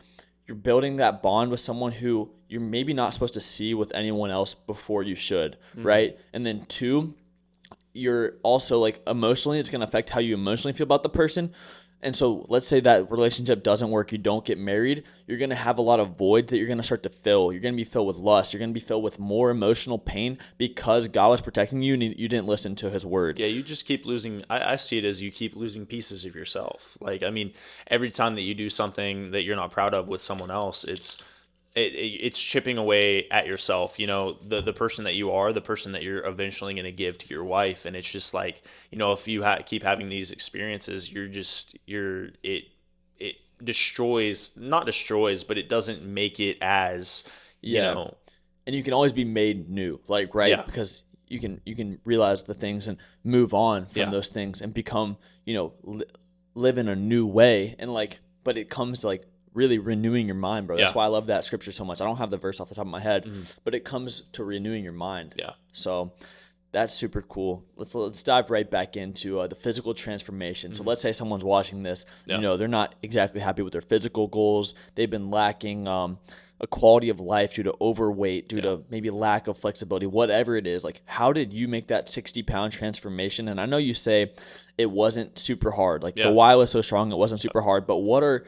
you're building that bond with someone who you're maybe not supposed to see with anyone else before you should, right? And then 2, you're also like emotionally, it's going to affect how you emotionally feel about the person. And so let's say that relationship doesn't work, you don't get married, you're going to have a lot of void that you're going to start to fill. You're going to be filled with lust. You're going to be filled with more emotional pain because God was protecting you and you didn't listen to his word. Yeah, you just keep losing. I see it as you keep losing pieces of yourself. Like, I mean, every time that you do something that you're not proud of with someone else, it's chipping away at yourself, the person that you are, the person that you're eventually going to give to your wife. And it's just like, if you keep having these experiences, it not destroys, but it doesn't make it as, and you can always be made new, like, right. Yeah. Because you can realize the things and move on from those things and become, live in a new way. And like, but it comes to like really renewing your mind, bro. That's why I love that scripture so much. I don't have the verse off the top of my head, but it comes to renewing your mind. Yeah. So that's super cool. Let's dive right back into the physical transformation. So let's say someone's watching this, they're not exactly happy with their physical goals. They've been lacking a quality of life due to overweight, due to maybe lack of flexibility, whatever it is. Like, how did you make that 60-pound transformation? And I know you say it wasn't super hard. Like the why was so strong, it wasn't super hard. But what are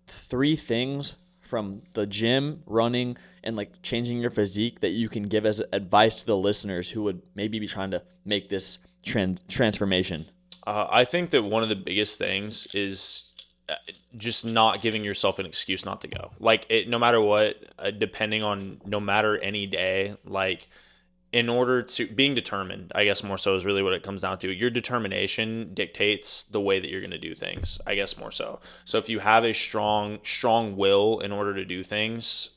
3 things from the gym, running, and like changing your physique that you can give as advice to the listeners who would maybe be trying to make this transformation? I think that one of the biggest things is just not giving yourself an excuse not to go. Like, no matter what, no matter any day, like, in order to being determined, I guess more so is really what it comes down to. Your determination dictates the way that you're going to do things, I guess more so. So if you have a strong will in order to do things,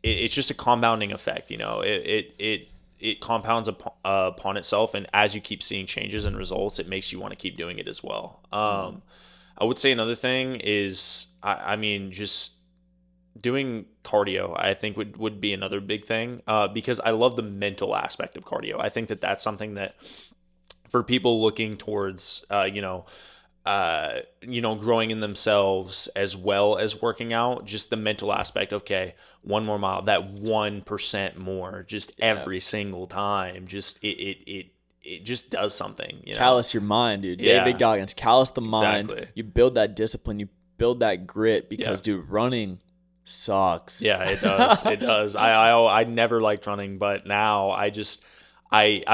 it's just a compounding effect. It compounds upon itself. And as you keep seeing changes and results, it makes you want to keep doing it as well. I would say another thing is, I mean, just doing cardio, I think would be another big thing, because I love the mental aspect of cardio. I think that that's something that for people looking towards, growing in themselves as well as working out, just the mental aspect. Okay, 1 more mile, that 1% more, just every single time, just it just does something. Callous your mind, dude. David Goggins, callous the mind. Exactly. You build that discipline, you build that grit, because dude, running sucks. Yeah, it does. It does. I never liked running, but now I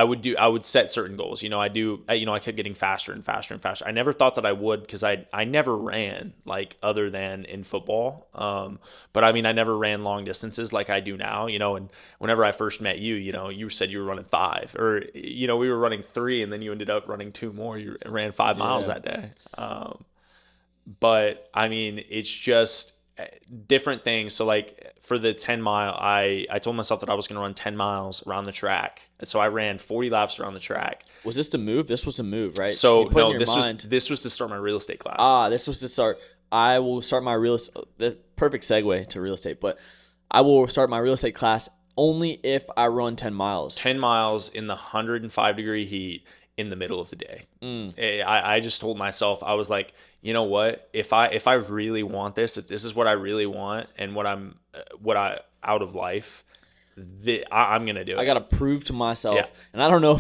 would set certain goals. I kept getting faster and faster and faster. I never thought that I would, because I never ran, like, other than in football. But I mean, I never ran long distances like I do now, and whenever I first met you, you said you were running 5, or, we were running 3, and then you ended up running 2 more. You ran 5 miles that day. But I mean, it's just different things. So like for the 10 mile, I told myself that I was going to run 10 miles around the track. And so I ran 40 laps around the track. Was this the move? This was the move, right? So no, this was to start my real estate class. This was to start. I will start my the perfect segue to real estate, but I will start my real estate class Only if I run 10 miles. 10 miles in the 105-degree heat in the middle of the day. I just told myself, I was like, you know what? If I really want this, if this is what I really want and what I out of life, I'm gonna do it. I gotta prove to myself, Yeah. and I don't know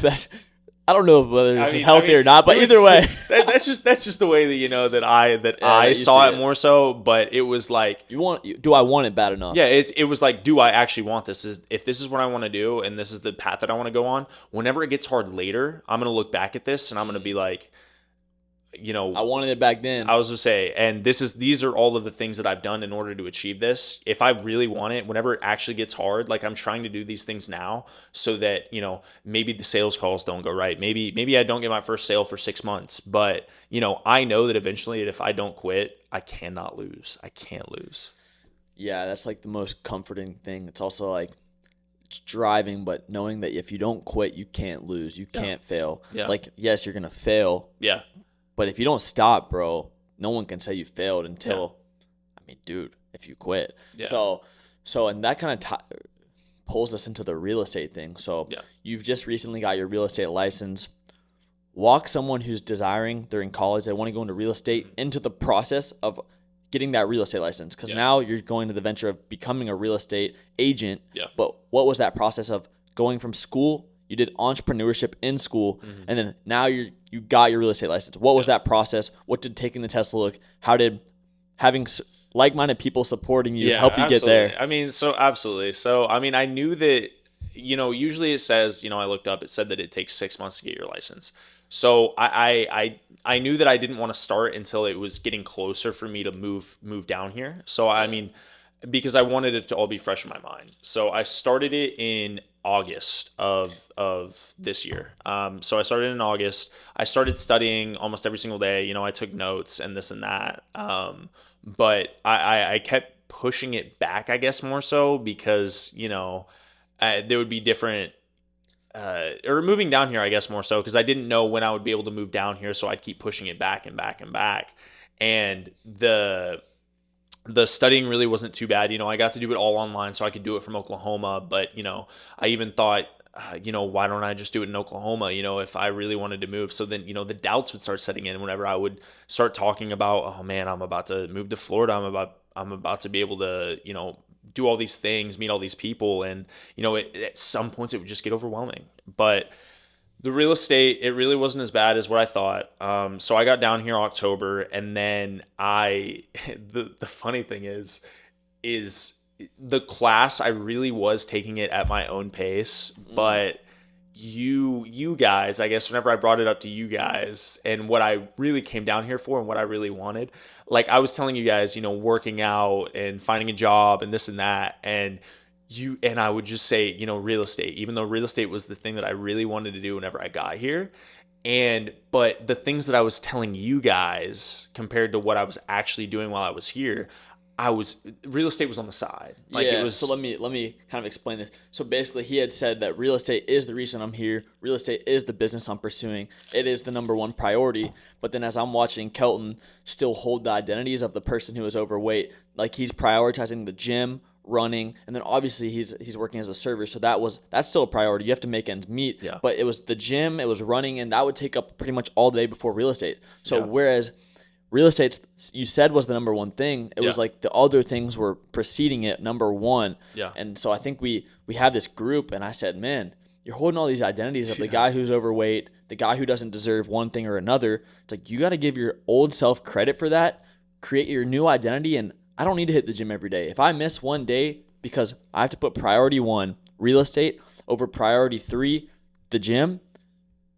whether this is healthy or not, but it was- either way, that's just the way that that I that I you saw see it it. more so. But it was like, do I want it bad enough? yeah, it was like, do I actually want this? If this is what I want to do and this is the path that I want to go on, whenever it gets hard later, I'm gonna look back at this and I'm gonna be like, I wanted it back then. I was gonna say, and these are all of the things that I've done in order to achieve this. If I really want it, whenever it actually gets hard, like I'm trying to do these things now so that, maybe the sales calls don't go right. Maybe I don't get my first sale for 6 months, but I know that eventually if I don't quit, I cannot lose. I can't lose. Yeah, that's like the most comforting thing. It's also like it's driving, but knowing that if you don't quit, you can't lose. You can't fail. Yeah. Like, yes, you're gonna fail. Yeah. But if you don't stop, bro, no one can say you failed until, I mean, dude, if you quit. Yeah. So and that kind of pulls us into the real estate thing. So you've just recently got your real estate license. Walk someone who's desiring, they're in college, they want to go into real estate, into the process of getting that real estate license. Because now you're going to the venture of becoming a real estate agent. Yeah. But what was that process of going from school? You did entrepreneurship in school, and then now you got your real estate license. What was that process? What did taking the test look? How did having like-minded people supporting you help you get there? I mean, absolutely. So, I mean, I knew that, usually it says, I looked up, it said that it takes 6 months to get your license. So I knew that I didn't want to start until it was getting closer for me to move down here. So, I mean, because I wanted it to all be fresh in my mind. So I started it in August of this year. So I started in August. I started studying almost every single day. I took notes and this and that. But I kept pushing it back, I guess, more so because, there would be different, or moving down here, I guess, more so because I didn't know when I would be able to move down here. So I'd keep pushing it back and back and back. And the studying really wasn't too bad. I got to do it all online, so I could do it from Oklahoma. But, I even thought, why don't I just do it in Oklahoma, if I really wanted to move. So then, the doubts would start setting in whenever I would start talking about, oh man, I'm about to move to Florida. I'm about to be able to, do all these things, meet all these people. And, at some points it would just get overwhelming. But the real estate, it really wasn't as bad as what I thought. So I got down here October, and then the funny thing is the class, I really was taking it at my own pace, but you guys, I guess whenever I brought it up to you guys and what I really came down here for and what I really wanted, like I was telling you guys, working out and finding a job and this and that, and I would just say, real estate, even though real estate was the thing that I really wanted to do whenever I got here. But the things that I was telling you guys compared to what I was actually doing while I was here, real estate was on the side. Like it was. So let me kind of explain this. So basically he had said that real estate is the reason I'm here. Real estate is the business I'm pursuing. It is the number one priority. But then as I'm watching Kelton still hold the identities of the person who is overweight, like he's prioritizing the gym, running, and then obviously he's working as a server, so that's still a priority. You have to make ends meet. Yeah. But it was the gym, it was running, and that would take up pretty much all day before real estate. So whereas real estate, you said, was the number one thing, it was like the other things were preceding it, number one. Yeah. And so I think we have this group, and I said, man, you're holding all these identities of the guy who's overweight, the guy who doesn't deserve one thing or another. It's like you got to give your old self credit for that, create your new identity. And I don't need to hit the gym every day. If I miss one day because I have to put priority 1, real estate, over priority 3, the gym,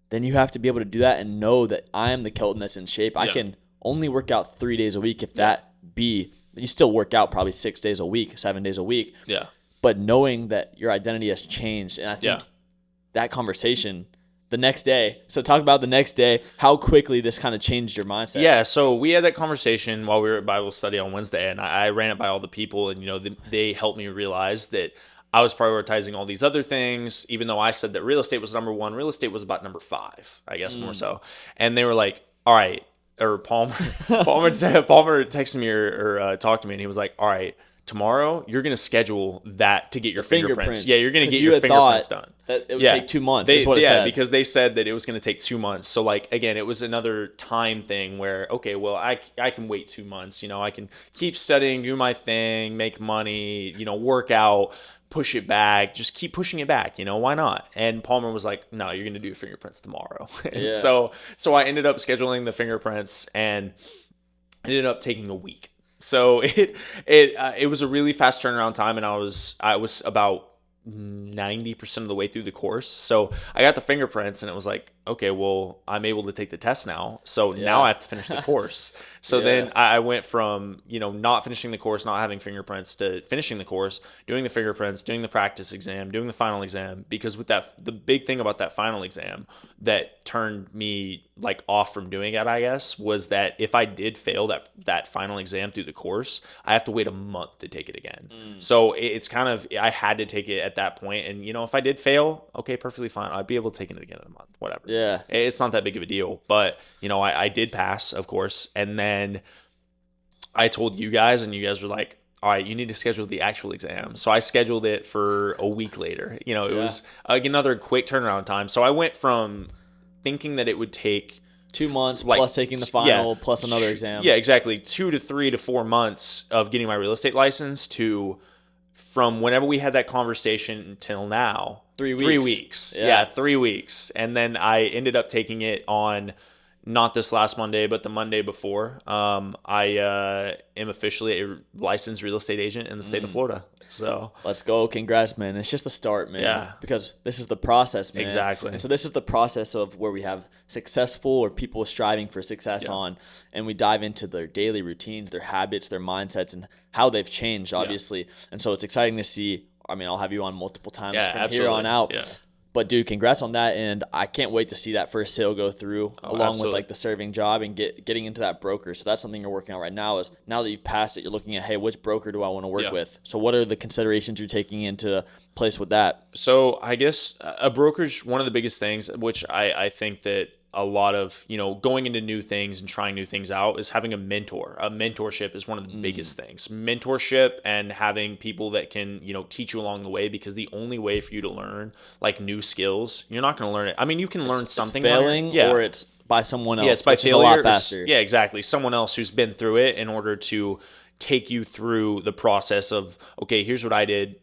then you have to be able to do that and know that I am the Kelton that's in shape. I can only work out 3 days a week, if that be. You still work out probably 6 days a week, 7 days a week. Yeah. But knowing that your identity has changed, and I think that conversation the next day. So talk about the next day, how quickly this kind of changed your mindset. Yeah, so we had that conversation while we were at Bible study on Wednesday, and I ran it by all the people, and they helped me realize that I was prioritizing all these other things, even though I said that real estate was number 1. Real estate was about number 5, I guess, more so. And they were like, all right, or Palmer texted me or talked to me, and he was like, all right, tomorrow you're going to schedule that to get your fingerprints. Yeah, you're going to get you your had fingerprints done. That it would take 2 months. Is what it said. Because they said that it was going to take 2 months. So like again, it was another time thing where okay, well I can wait 2 months. You know, I can keep studying, do my thing, make money. You know, work out, push it back, just keep pushing it back. You know, why not? And Palmer was like, no, you're going to do your fingerprints tomorrow. And so I ended up scheduling the fingerprints, and it ended up taking a week. So it was a really fast turnaround time, and I was about 90% of the way through the course. So I got the fingerprints, and it was like, okay, well, I'm able to take the test now. So now I have to finish the course. So then I went from, you know, not finishing the course, not having fingerprints, to finishing the course, doing the fingerprints, doing the practice exam, doing the final exam. Because with that, the big thing about that final exam that turned me like off from doing it, I guess, was that if I did fail that final exam through the course, I have to wait a month to take it again. So it's kind of, I had to take it at that point. And, you know, if I did fail, okay, perfectly fine. I'd be able to take it again in a month, whatever. Yeah. It's not that big of a deal. But, you know, I did pass, of course. And then I told you guys, and you guys were like, all right, you need to schedule the actual exam. So I scheduled it for a week later. You know, it was like another quick turnaround time. So I went from thinking that it would take 2 months plus taking the final plus another exam. Yeah, exactly. 2 to 3 to 4 months of getting my real estate license to from whenever we had that conversation until now. 3 weeks. 3 weeks. Yeah, 3 weeks. And then I ended up taking it on not this last Monday, but the Monday before. I am officially a licensed real estate agent in the state of Florida. So let's go. Congrats, man. It's just the start, man. Yeah. Because this is the process, man. Exactly. And so this is the process of where we have successful or people striving for success on, and we dive into their daily routines, their habits, their mindsets, and how they've changed, obviously. And so it's exciting to see. I mean, I'll have you on multiple times from here on out. Yeah. But dude, congrats on that, and I can't wait to see that first sale go through, along with like the serving job and getting into that broker. So that's something you're working on right now. Is now that you've passed it, you're looking at, hey, which broker do I want to work with? So what are the considerations you're taking into place with that? So I guess a brokerage, one of the biggest things, which I think that a lot of, you know, going into new things and trying new things out, is having a mentor. A mentorship is one of the biggest things. Mentorship and having people that can, you know, teach you along the way, because the only way for you to learn like new skills, you're not going to learn it. I mean, you can learn something. It's failing, or it's by someone else. Yeah, it's by failure. A lot faster. Yeah, exactly. Someone else who's been through it in order to take you through the process of, okay, here's what I did.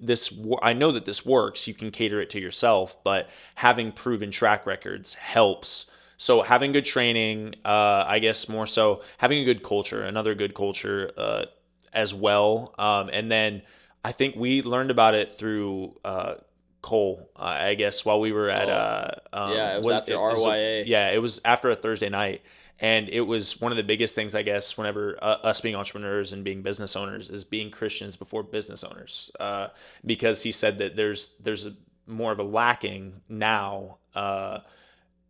I know that this works. You can cater it to yourself, but having proven track records helps. So having good training, I guess more so having a good culture, another good culture as well. And then I think we learned about it through Cole, I guess, while we were at it was after RYA. It was after a Thursday night. And it was one of the biggest things, I guess, whenever us being entrepreneurs and being business owners, is being Christians before business owners. Because he said that there's more of a lacking now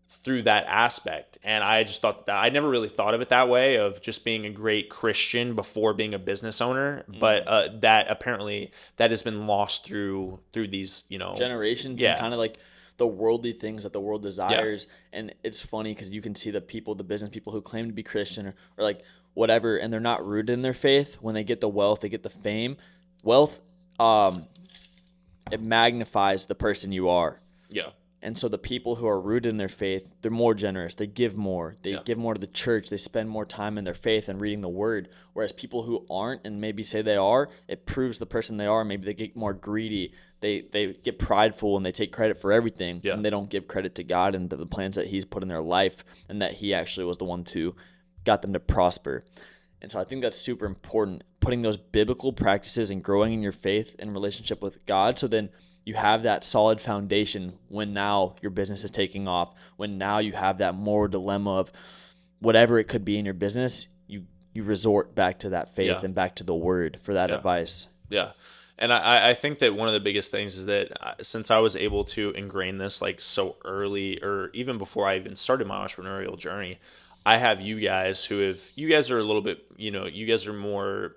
through that aspect. And I just thought that I never really thought of it that way, of just being a great Christian before being a business owner. But that apparently that has been lost through these, you know, generations and kind of like the worldly things that the world desires. And it's funny because you can see the business people who claim to be Christian or like whatever, and they're not rooted in their faith. When they get the wealth, they get the fame. Wealth, it magnifies the person you are. Yeah. And so the people who are rooted in their faith, they're more generous. They give more. They give more to the church. They spend more time in their faith and reading the word. Whereas people who aren't and maybe say they are, it proves the person they are. Maybe they get more greedy. They get prideful and they take credit for everything. Yeah. And they don't give credit to God and the plans that he's put in their life, and that he actually was the one who got them to prosper. And so I think that's super important, putting those biblical practices and growing in your faith and relationship with God. So then you have that solid foundation when now your business is taking off, when now you have that moral dilemma of whatever it could be in your business, you resort back to that faith and back to the word for that advice. Yeah. And I think that one of the biggest things is that since I was able to ingrain this like so early, or even before I even started my entrepreneurial journey, I have you guys you guys are a little bit, you know, you guys are more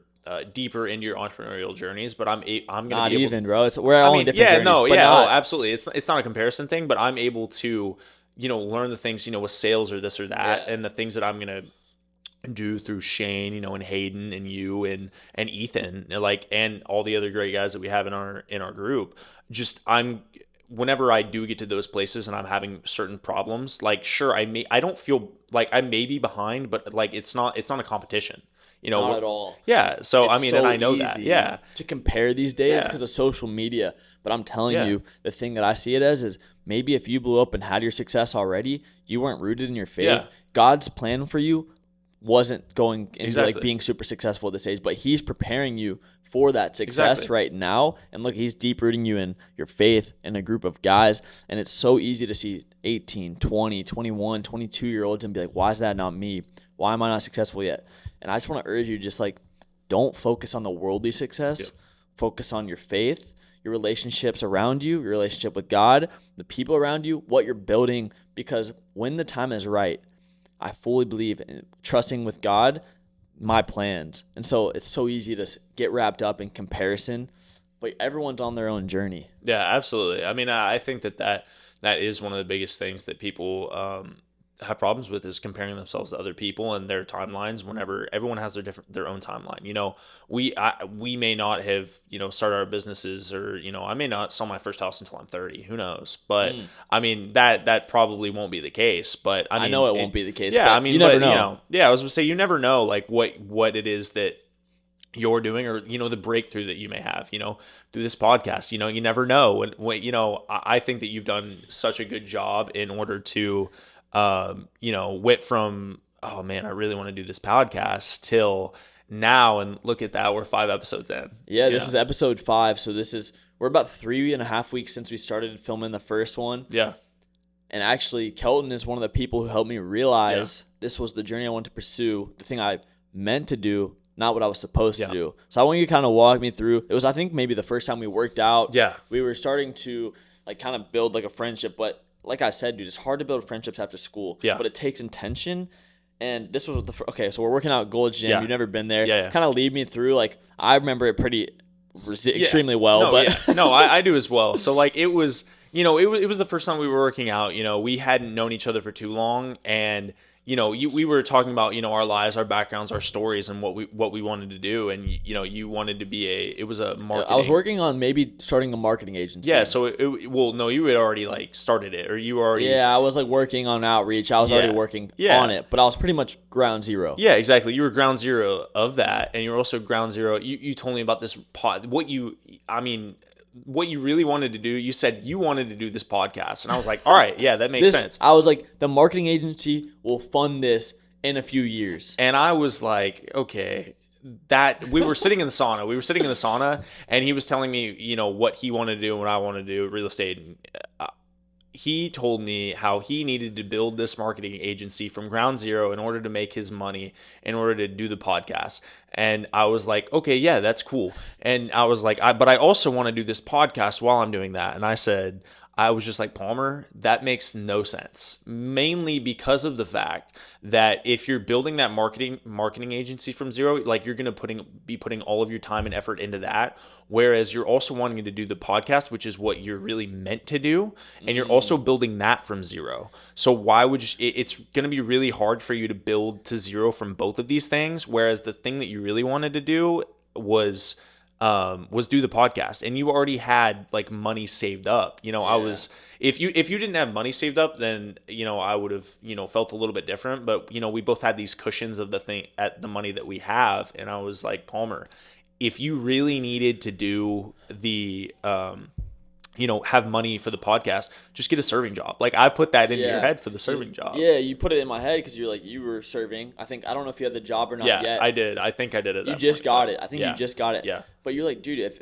deeper into your entrepreneurial journeys, but I'm gonna not be able even, bro. We're all in different journeys. Absolutely. It's not a comparison thing, but I'm able to, you know, learn the things, you know, with sales or this or that, and the things that I'm gonna do through Shane, and Hayden and you and Ethan, and all the other great guys that we have in our group. Just whenever I do get to those places and I'm having certain problems, like sure, I don't feel like I may be behind, but like it's not a competition. Not at all. Yeah. So It's I mean, so and I know easy that. Yeah. to compare these days Yeah. because of social media. But I'm telling Yeah. you, the thing that I see it as is maybe if you blew up and had your success already, you weren't rooted in your faith. Yeah. God's plan for you wasn't going into Exactly. like being super successful at this age, but he's preparing you for that success Exactly. right now. And look, he's deep rooting you in your faith in a group of guys. And it's so easy to see 18, 20, 21, 22-year-olds and be like, why is that not me? Why am I not successful yet? And I just want to urge you, just like, don't focus on the worldly success. Yep. Focus on your faith, your relationships around you, your relationship with God, the people around you, what you're building. Because when the time is right, I fully believe in trusting with God, my plans. And so it's so easy to get wrapped up in comparison, but everyone's on their own journey. Yeah, absolutely. I mean, I think that is one of the biggest things that people have problems with, is comparing themselves to other people and their timelines. Whenever everyone has their own timeline, we may not have started our businesses, or I may not sell my first house until I'm 30. Who knows? But I mean that probably won't be the case. But I mean, I know it won't be the case. Yeah, but I mean, you never know. I was gonna say, you never know like what it is that you're doing, or the breakthrough that you may have through this podcast. You never know. And I think that you've done such a good job in order to went from, oh man, I really want to do this podcast, till now, and look at that, we're 5 episodes in. Yeah, this is episode 5. So we're about 3.5 weeks since we started filming the first one. Yeah. And actually, Kelton is one of the people who helped me realize this was the journey I wanted to pursue, the thing I meant to do, not what I was supposed to do. So I want you to kind of walk me through. It was, I think, maybe the first time we worked out. Yeah. We were starting to like kind of build like a friendship, but like I said, dude, it's hard to build friendships after school. Yeah. But it takes intention. And this was okay. So we're working out at Gold's Gym. Yeah. You've never been there. Yeah. Kind of lead me through. Like I remember it extremely well. No, but no, I do as well. So like it was, it was the first time we were working out. We hadn't known each other for too long, and we were talking about our lives, our backgrounds, our stories, and what we wanted to do. And you wanted to be it was a marketing. I was working on maybe starting a marketing agency. Yeah. So no, you had already like started it, or you already. Yeah, I was like working on outreach. I was already working on it, but I was pretty much ground zero. Yeah, exactly. You were ground zero of that, and you were also ground zero. You told me about this pod. What you really wanted to do, you said you wanted to do this podcast. And I was like, all right, yeah, that makes sense. I was like, the marketing agency will fund this in a few years. And I was like, okay, that we were sitting in the sauna. And he was telling me, what he wanted to do and what I wanted to do, real estate. And, he told me how he needed to build this marketing agency from ground zero in order to make his money, in order to do the podcast. And I was like, okay, yeah, that's cool. And I was like, but I also want to do this podcast while I'm doing that. And I was just like, Palmer, that makes no sense. Mainly because of the fact that if you're building that marketing agency from zero, like you're going to be putting all of your time and effort into that. Whereas you're also wanting to do the podcast, which is what you're really meant to do. And you're also building that from zero. So why would it's going to be really hard for you to build to zero from both of these things. Whereas the thing that you really wanted to do was do the podcast, and you already had like money saved up. I was, if you didn't have money saved up, then I would have felt a little bit different. But we both had these cushions of the money that we have, and I was like, Palmer, if you really needed to do the have money for the podcast, just get a serving job. Like I put that in your head for the serving job. Yeah, you put it in my head because you're like, you were serving. I don't know if you had the job or not yet. Yeah, I did. I think I did it. You just got it. I think you just got it. Yeah. But you're like, dude, if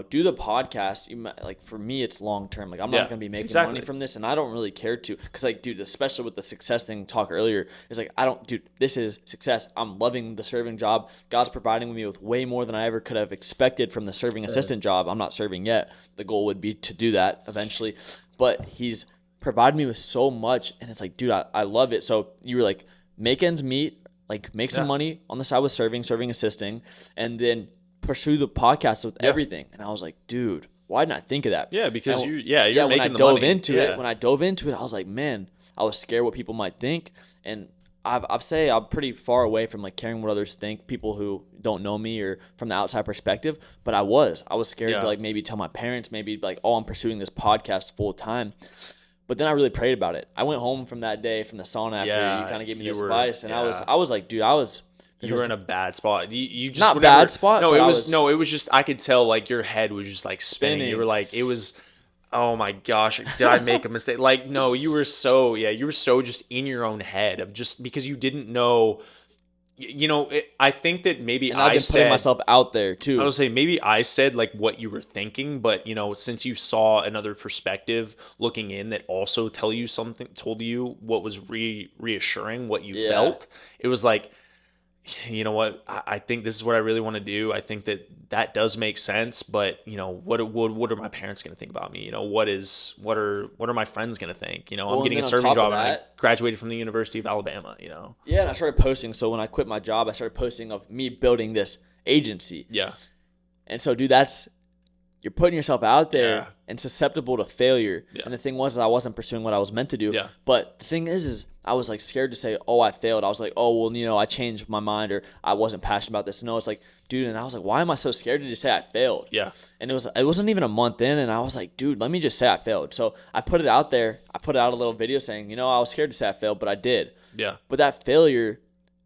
do the podcast, like for me, it's long term. Like I'm not gonna be making money from this, and I don't really care to, because like, dude, especially with the success thing talk earlier, it's like dude, this is success. I'm loving the serving job. God's providing me with way more than I ever could have expected from the serving assistant job. I'm not serving yet. The goal would be to do that eventually, but He's provided me with so much, and it's like, dude, I love it. So you were like, make ends meet, like make some money on the side with serving assisting, and then pursue the podcast with everything. And I was like, dude, why didn't I think of that? Yeah, because you're when making I the dove money. into it, when I dove into it, I was like, man, I was scared what people might think. And I've say I'm pretty far away from like caring what others think, people who don't know me or from the outside perspective. But I was scared to like maybe tell my parents, maybe like, oh, I'm pursuing this podcast full time. But then I really prayed about it. I went home from that day from the sauna after you kind of gave me this advice, and I was like, dude, you were in a bad spot. You just not bad spot. No, it was just I could tell like your head was just like spinning. You were like it was. Oh my gosh, did I make a mistake? Like, no, you were so just in your own head of just because you didn't know, I think that maybe I've been putting myself out there too. I was saying maybe I said like what you were thinking, but since you saw another perspective looking in that also told you what was reassuring what you felt, it was like, you know what, I think this is what I really want to do. I think that does make sense, but what are my parents going to think about me? What are my friends going to think? I'm getting a serving job and I graduated from the University of Alabama, Yeah, and I started posting. So when I quit my job, I started posting of me building this agency. Yeah. And so, dude, you're putting yourself out there and susceptible to failure. Yeah. And the thing was, I wasn't pursuing what I was meant to do. Yeah. But the thing is I was like scared to say, oh, I failed. I was like, oh, well, I changed my mind or I wasn't passionate about this. No, it's like, dude, and I was like, why am I so scared to just say I failed? Yeah. And it wasn't even a month in, and I was like, dude, let me just say I failed. So I put it out there. I put out a little video saying, I was scared to say I failed, but I did. Yeah. But that failure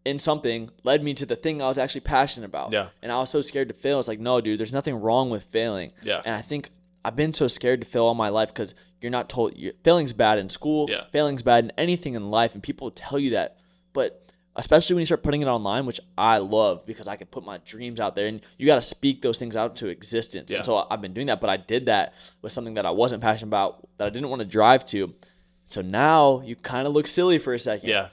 in something led me to the thing I was actually passionate about. Yeah. And I was so scared to fail. It's like, no, dude, there's nothing wrong with failing. Yeah. And I think I've been so scared to fail all my life because you're not told failing's bad in school, failing's bad in anything in life, and people tell you that. But especially when you start putting it online, which I love because I can put my dreams out there, and you got to speak those things out to existence. Yeah. And so I've been doing that, but I did that with something that I wasn't passionate about, that I didn't want to drive to. So now you kind of look silly for a second. Yeah.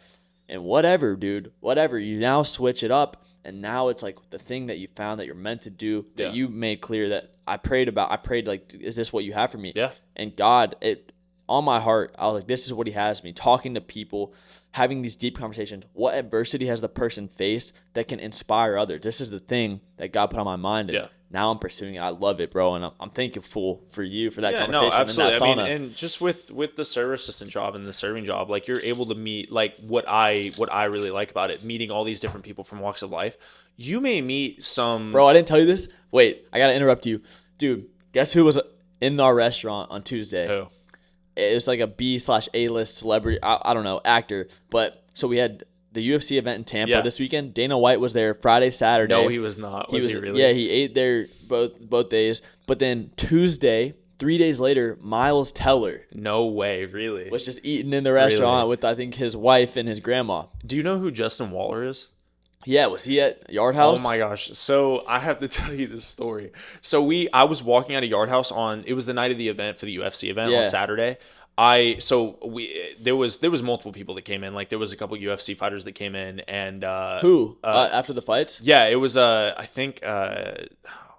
And whatever, dude, whatever. You now switch it up, and now it's like the thing that you found that you're meant to do, that you made clear that I prayed about. I prayed like, is this what you have for me? Yeah. And God, on my heart, I was like, this is what he has me. Talking to people, having these deep conversations. What adversity has the person faced that can inspire others? This is the thing that God put on my mind. And now I'm pursuing it. I love it, bro. And I'm thankful for you for that conversation. No, absolutely. In that sauna. And just with the server assistant job and the serving job, like you're able to meet like what I really like about it, meeting all these different people from walks of life. You may meet some. Bro, I didn't tell you this. Wait, I gotta interrupt you, dude. Guess who was in our restaurant on Tuesday? Who? It was like a B/A-list celebrity. I don't know, actor. But so we had the UFC event in Tampa this weekend. Dana White was there Friday, Saturday. No, he was not. Was he really? Yeah, he ate there both days. But then Tuesday, 3 days later, Miles Teller. No way, really? Was just eating in the restaurant with, I think, his wife and his grandma. Do you know who Justin Waller is? Yeah, was he at Yard House? Oh my gosh. So I have to tell you this story. So I was walking out of Yard House it was the night of the event for the UFC event on Saturday. There was multiple people that came in. Like there was a couple UFC fighters that came in, and who after the fights? Yeah, it was I think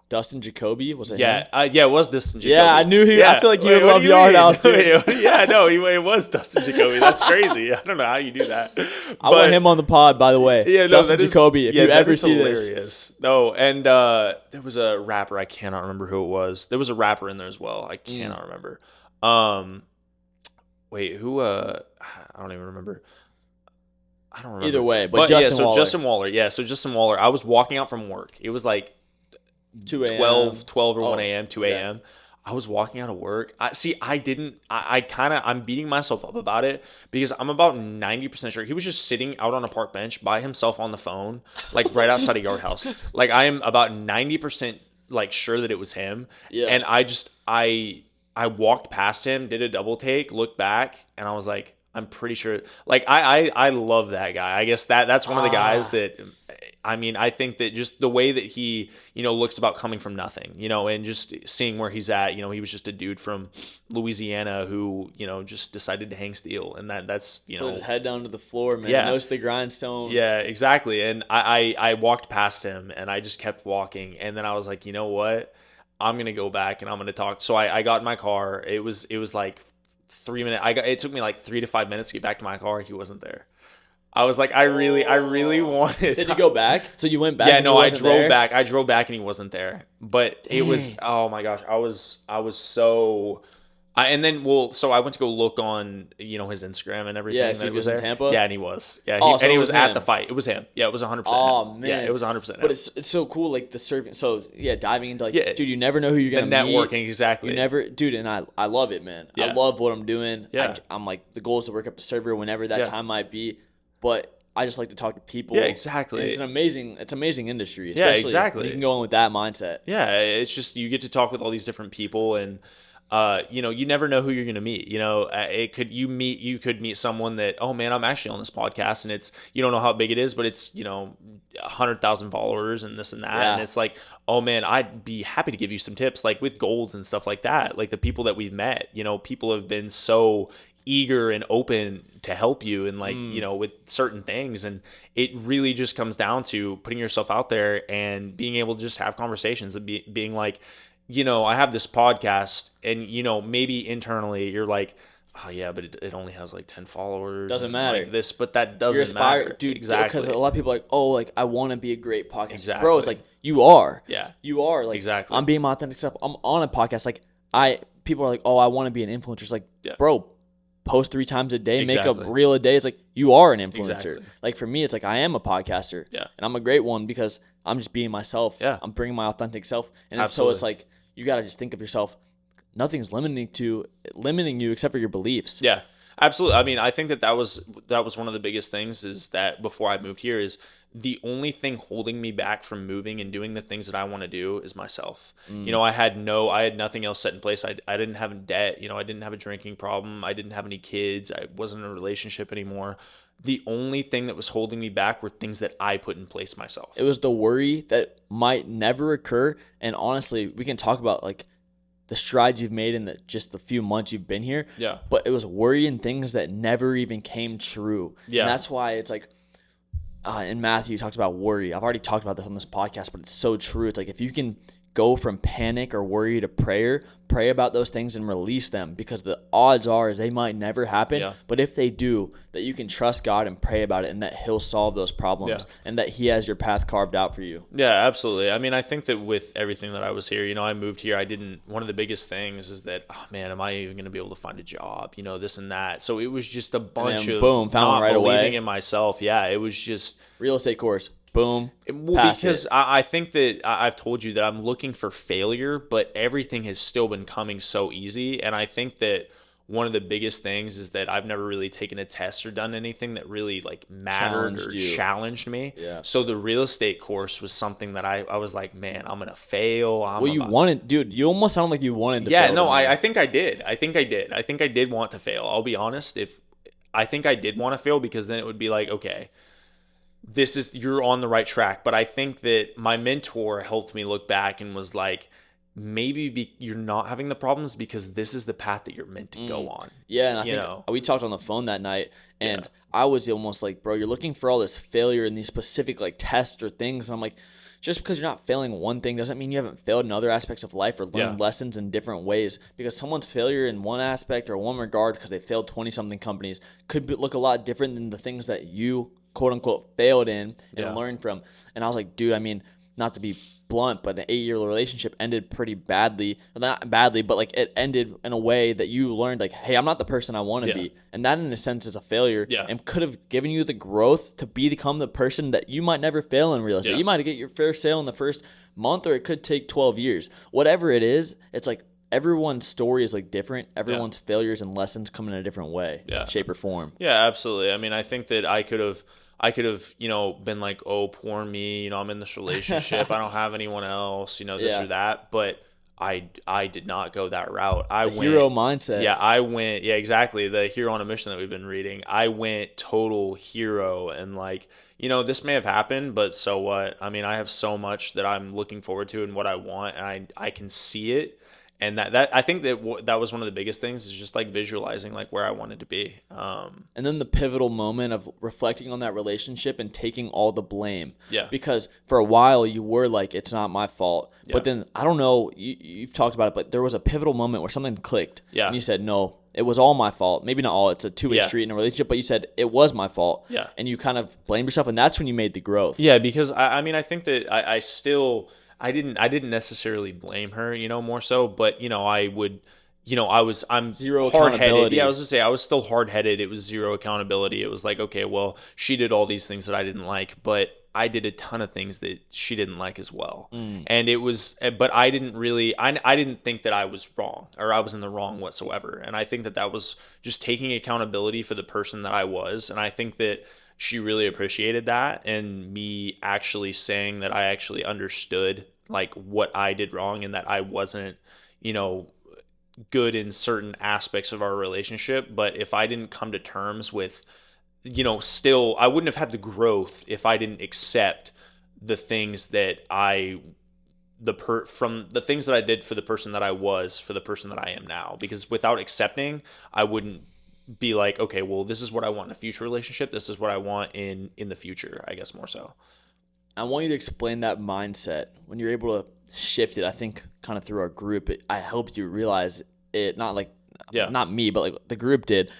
Dustin Jacoby, was it? Yeah, him? It was Dustin Jacoby. Yeah, I knew he. Yeah. I feel like you would love Yard House too. Yeah, no, it was Dustin Jacoby. That's crazy. I don't know how you do that. I want him on the pod, by the way. Yeah, no, Dustin Jacoby. If you ever see hilarious. This, no, and there was a rapper. I cannot remember who it was. There was a rapper in there as well. I cannot remember. Wait, who? I don't even remember. I don't remember. Either way, but Justin Waller. Justin Waller. Yeah, so Justin Waller. I was walking out from work. It was like 2 a.m. 12 or 1 a.m., 2 a.m. I was walking out of work. I'm beating myself up about it because I'm about 90% sure he was just sitting out on a park bench by himself on the phone, like right outside of Yard House. Like I am about 90% like sure that it was him. Yeah. And I walked past him, did a double take, looked back, and I was like, I'm pretty sure. Like I love that guy. I guess that's one of the guys that. I mean, I think that just the way that he, looks about coming from nothing, and just seeing where he's at, he was just a dude from Louisiana who, just decided to hang steel. And that's, put his head down to the floor, man. Yeah. Nose to the grindstone. Yeah, exactly. And I walked past him and I just kept walking. And then I was like, you know what? I'm going to go back and I'm going to talk. So I got in my car. It was like 3 minutes. It took me like 3 to 5 minutes to get back to my car. He wasn't there. I was like, I really wanted. Did you go back? So you went back? Yeah, no, I drove back. I drove back and he wasn't there. But it was, oh my gosh, I was so So I went to go look on, his Instagram and everything. Yeah, so that he was there. in Tampa? Yeah, and he was. Yeah, Oh, so and he it was was at him. the fight. It was him. Yeah, it was 100% Oh, him. man. Yeah, it was 100% him. But it's so cool, like the surfing. So, yeah, diving into, like, Yeah. dude, you never know who you're the going to meet. networking, exactly. You never, dude, and I love it, man. I Yeah. love what I'm doing. Yeah. I'm like, the goal is to work up the server whenever that Yeah. time might be. But I just like to talk to people. Yeah, exactly. And it's amazing industry. Yeah, Especially exactly. when you can go in with that mindset. Yeah, it's just you get to talk with all these different people, and you never know who you're going to meet. You could meet someone that, oh man, I'm actually on this podcast, and it's, you don't know how big it is, but it's 100,000 followers and this and that, Yeah. and it's like, oh man, I'd be happy to give you some tips, like with golds and stuff like that. Like the people that we've met, people have been so eager and open to help you, and like with certain things, and it really just comes down to putting yourself out there and being able to just have conversations and being like, I have this podcast, and maybe internally you're like, oh yeah, but it only has like 10 followers. Doesn't matter. Like this, but that doesn't matter, dude. Exactly. Because a lot of people are like, oh, like I want to be a great podcast. Exactly. Bro, it's like you are. Yeah. You are. Like, exactly. I'm being my authentic self. I'm on a podcast. Like people are like, oh, I want to be an influencer. It's like, Yeah. bro, post 3 times a day, Exactly. make a reel a day. It's like you are an influencer. Exactly. Like for me, it's like I am a podcaster. Yeah. And I'm a great one because I'm just being myself. Yeah. I'm bringing my authentic self. And so Absolutely. it's like you got to just think of yourself. Nothing's limiting you except for your beliefs. Yeah, absolutely. I mean, I think that was one of the biggest things, is that before I moved here, is the only thing holding me back from moving and doing the things that I want to do is myself. I had nothing else set in place. I didn't have debt. I didn't have a drinking problem. I didn't have any kids. I wasn't in a relationship anymore. The only thing that was holding me back were things that I put in place myself. It was the worry that might never occur. And honestly, we can talk about like the strides you've made in just the few months you've been here. Yeah. But it was worry and things that never even came true. Yeah. And that's why it's like, in Matthew talks about worry. I've already talked about this on this podcast, but it's so true. It's like if you can go from panic or worry to prayer, pray about those things and release them, because the odds are is they might never happen. Yeah. But if they do, that you can trust God and pray about it, and that he'll solve those problems, and that he has your path carved out for you. Yeah, absolutely. I mean, I think that with everything that I was here, I moved here. One of the biggest things is that, oh man, am I even going to be able to find a job? This and that. So it was just a bunch of boom, found not right believing away. in myself. Yeah, it was just Real estate course. Boom. because I think that I've told you that I'm looking for failure, but everything has still been coming so easy. And I think that one of the biggest things is that I've never really taken a test or done anything that really like mattered challenged me. Yeah. So the real estate course was something that I was like, man, I'm going to fail. Dude, you almost sound like you wanted to Yeah, fail. no, I think I did. I think I did want to fail. I'll be honest. I think I did want to fail, because then it would be like, okay, you're on the right track. But I think that my mentor helped me look back and was like, maybe you're not having the problems because this is the path that you're meant to go on. Yeah, and I think we talked on the phone that night, and I was almost like, bro, you're looking for all this failure in these specific like tests or things. And I'm like, just because you're not failing one thing doesn't mean you haven't failed in other aspects of life or learned lessons in different ways. Because someone's failure in one aspect or one regard, because they failed 20-something companies, could look a lot different than the things that you quote-unquote failed in and learned from. And I was like, dude, I mean, not to be blunt, but an 8-year relationship ended pretty badly. Not badly, but like it ended in a way that you learned like, hey, I'm not the person I want to be. And that in a sense is a failure, and could have given you the growth to become the person that you might never fail in real estate. You might get your fair sale in the first month, or it could take 12 years. Whatever it is, it's like everyone's story is like different. Everyone's failures and lessons come in a different way, shape or form. Yeah, absolutely. I mean, I think that I could have, been like, oh, poor me, I'm in this relationship. I don't have anyone else, this or that. But I did not go that route. Hero mindset. Yeah, I went, exactly. The hero on a mission that we've been reading. I went total hero, and like, this may have happened, but so what? I mean, I have so much that I'm looking forward to and what I want, and I can see it. And that I think that was one of the biggest things, is just like visualizing like where I wanted to be. And then the pivotal moment of reflecting on that relationship and taking all the blame. Yeah. Because for a while you were like, it's not my fault. Yeah. But then, I don't know, you've talked about it, but there was a pivotal moment where something clicked. Yeah. And you said, no, it was all my fault. Maybe not all. It's a two-way street in a relationship, but you said it was my fault. Yeah. And you kind of blamed yourself, and that's when you made the growth. Yeah, because I mean, I think that I still... I didn't necessarily blame her, more so, but I would, I'm Zero hard-headed. accountability. Yeah, I was gonna say I was still hard-headed. It was zero accountability. It was like, okay, well, she did all these things that I didn't like, but I did a ton of things that she didn't like as well. And it was, but I didn't really, I didn't think that I was wrong or I was in the wrong whatsoever. And I think that that was just taking accountability for the person that I was. And I think that she really appreciated that, and me actually saying that I actually understood like what I did wrong and that I wasn't, you know, good in certain aspects of our relationship. But if I didn't come to terms with, still, I wouldn't have had the growth if I didn't accept the things that from the things that I did for the person that I was, for the person that I am now. Because without accepting, I wouldn't be like, okay, well, this is what I want in a future relationship. This is what I want in the future, I guess, more so. I want you to explain that mindset when you're able to shift it. I think kind of through our group, I helped you realize it. Not like, not me, but like the group did.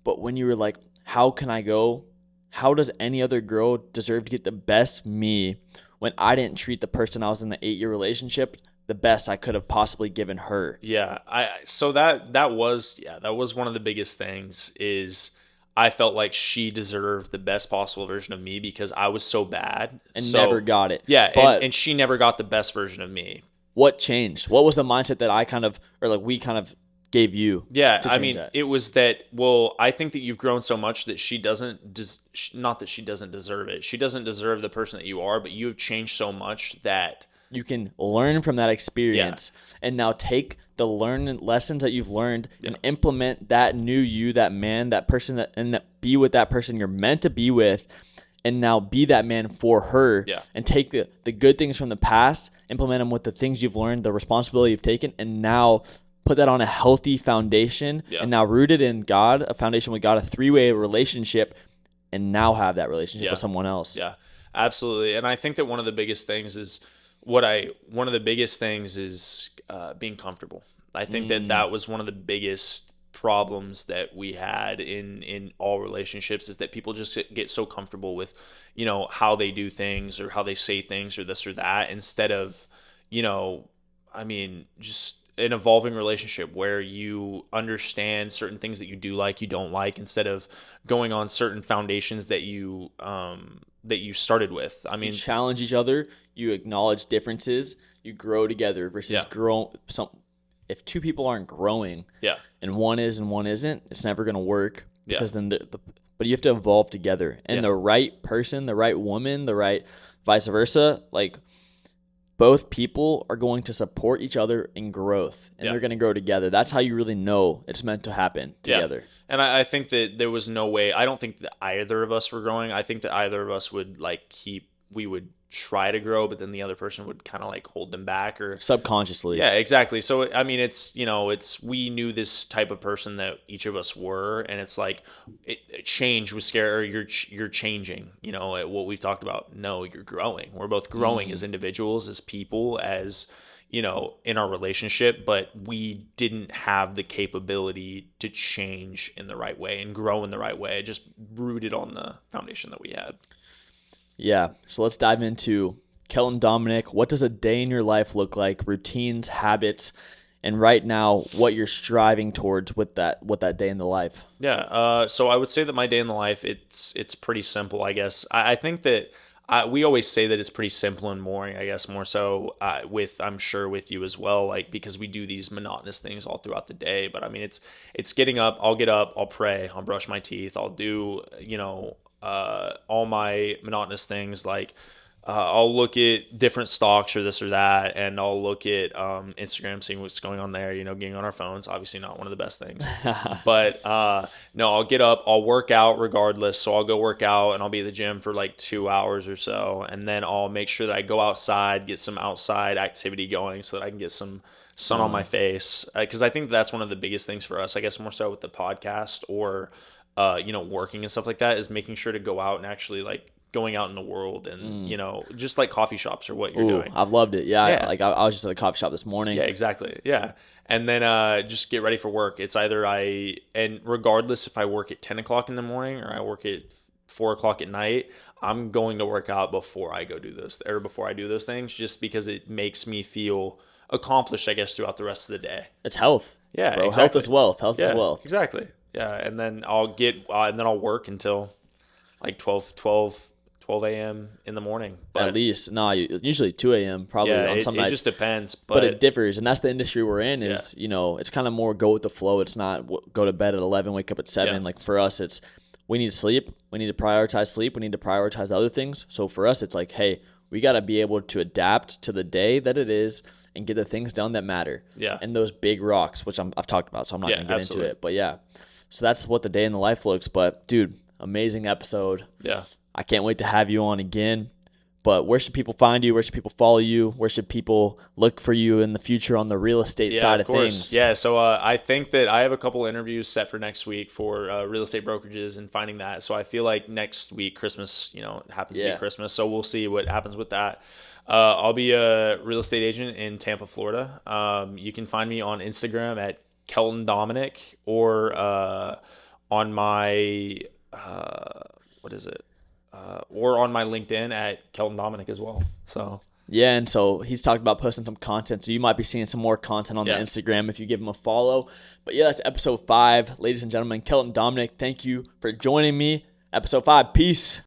But when you were like, how can I go? How does any other girl deserve to get the best me when I didn't treat the person I was in the 8-year relationship the best I could have possibly given her? Yeah, so that was one of the biggest things. Is I felt like she deserved the best possible version of me because I was so bad And never got it. Yeah, But and she never got the best version of me. what changed? What was the mindset that we kind of gave you? Yeah, to I change mean, that? it was that, well, I think that you've grown so much that she doesn't, not that she doesn't deserve it. She doesn't deserve the person that you are, but you have changed so much that You can learn from that experience and now take the lessons that you've learned and implement that new you, that man, that person, be with that person you're meant to be with, and now be that man for her. And take the good things from the past, implement them with the things you've learned, the responsibility you've taken, and now put that on a healthy foundation. And now rooted in God, a foundation with God, a 3-way relationship, and now have that relationship with someone else. Yeah, absolutely. And I think that one of the biggest things is being comfortable. I think that was one of the biggest problems that we had in all relationships, is that people just get so comfortable with, how they do things or how they say things or this or that, instead of, just an evolving relationship where you understand certain things that you do like, you don't like, instead of going on certain foundations that you started with. I mean, you challenge each other, you acknowledge differences, you grow together versus if two people aren't growing, and one is and one isn't, it's never going to work, because then but you have to evolve together, and the right person, the right woman, the right vice versa, like both people are going to support each other in growth, and they're going to grow together. That's how you really know it's meant to happen together. And I think that there was no way, I don't think that either of us were growing. I think that either of us would we would try to grow, but then the other person would kind of like hold them back, or subconsciously. Yeah, exactly. So, I mean, we knew this type of person that each of us were, and it's like change was scary. You're changing, what we've talked about. No, you're growing. We're both growing as individuals, as people, as, in our relationship, but we didn't have the capability to change in the right way and grow in the right way, just rooted on the foundation that we had. Yeah, so let's dive into Kelton, Dominic. What does a day in your life look like? Routines, habits, and right now, what you're striving towards with that day in the life. Yeah. So I would say that my day in the life, it's pretty simple, I guess. I think that we always say that it's pretty simple and boring, I guess, more so I'm sure with you as well, like, because we do these monotonous things all throughout the day. But I mean, it's getting up. I'll get up. I'll pray. I'll brush my teeth. I'll do, all my monotonous things, like I'll look at different stocks or this or that, and I'll look at Instagram, seeing what's going on there, getting on our phones. Obviously not one of the best things. But no, I'll get up, I'll work out regardless. So I'll go work out, and I'll be at the gym for like 2 hours or so, and then I'll make sure that I go outside, get some outside activity going so that I can get some sun on my face, because I think that's one of the biggest things for us, I guess, more so with the podcast or working and stuff like that, is making sure to go out and actually like going out in the world, and just like coffee shops or what you're doing. I've loved it. I was just at a coffee shop this morning. Yeah, exactly. Yeah. And then just get ready for work. It's either and regardless if I work at 10 o'clock in the morning or I work at 4 o'clock at night, I'm going to work out before I do those things, just because it makes me feel accomplished, I guess, throughout the rest of the day. It's health. Yeah, bro. exactly. Health is wealth. Health is Yeah, wealth. exactly. Yeah, and then I'll work until like 12 a.m. in the morning. But At least, usually 2 a.m. probably yeah, on some it nights. just depends. But it differs, and that's the industry we're in. Is Yeah. it's kind of more go with the flow. It's not go to bed at 11, wake up at 7. Yeah. Like for us, it's we need to sleep. We need to prioritize sleep. We need to prioritize other things. So for us, it's like, hey, we got to be able to adapt to the day that it is and get the things done that matter. Yeah. And those big rocks, which I've talked about, so I'm not Yeah, gonna get absolutely. into it. But yeah, so that's what the day in the life looks. But dude, amazing episode. Yeah. I can't wait to have you on again. But where should people find you? Where should people follow you? Where should people look for you in the future on the real estate side of things? Yeah, so I think that I have a couple interviews set for next week for real estate brokerages and finding that. So I feel like next week, Christmas, it happens to be Christmas. So we'll see what happens with that. I'll be a real estate agent in Tampa, Florida. You can find me on Instagram at Kelton Dominic or on my, or on my LinkedIn at Kelton Dominic as well. So yeah, and so he's talked about posting some content, so you might be seeing some more content on the Instagram if you give him a follow. But yeah, that's episode 5. Ladies and gentlemen, Kelton Dominic, thank you for joining me. Episode 5, peace.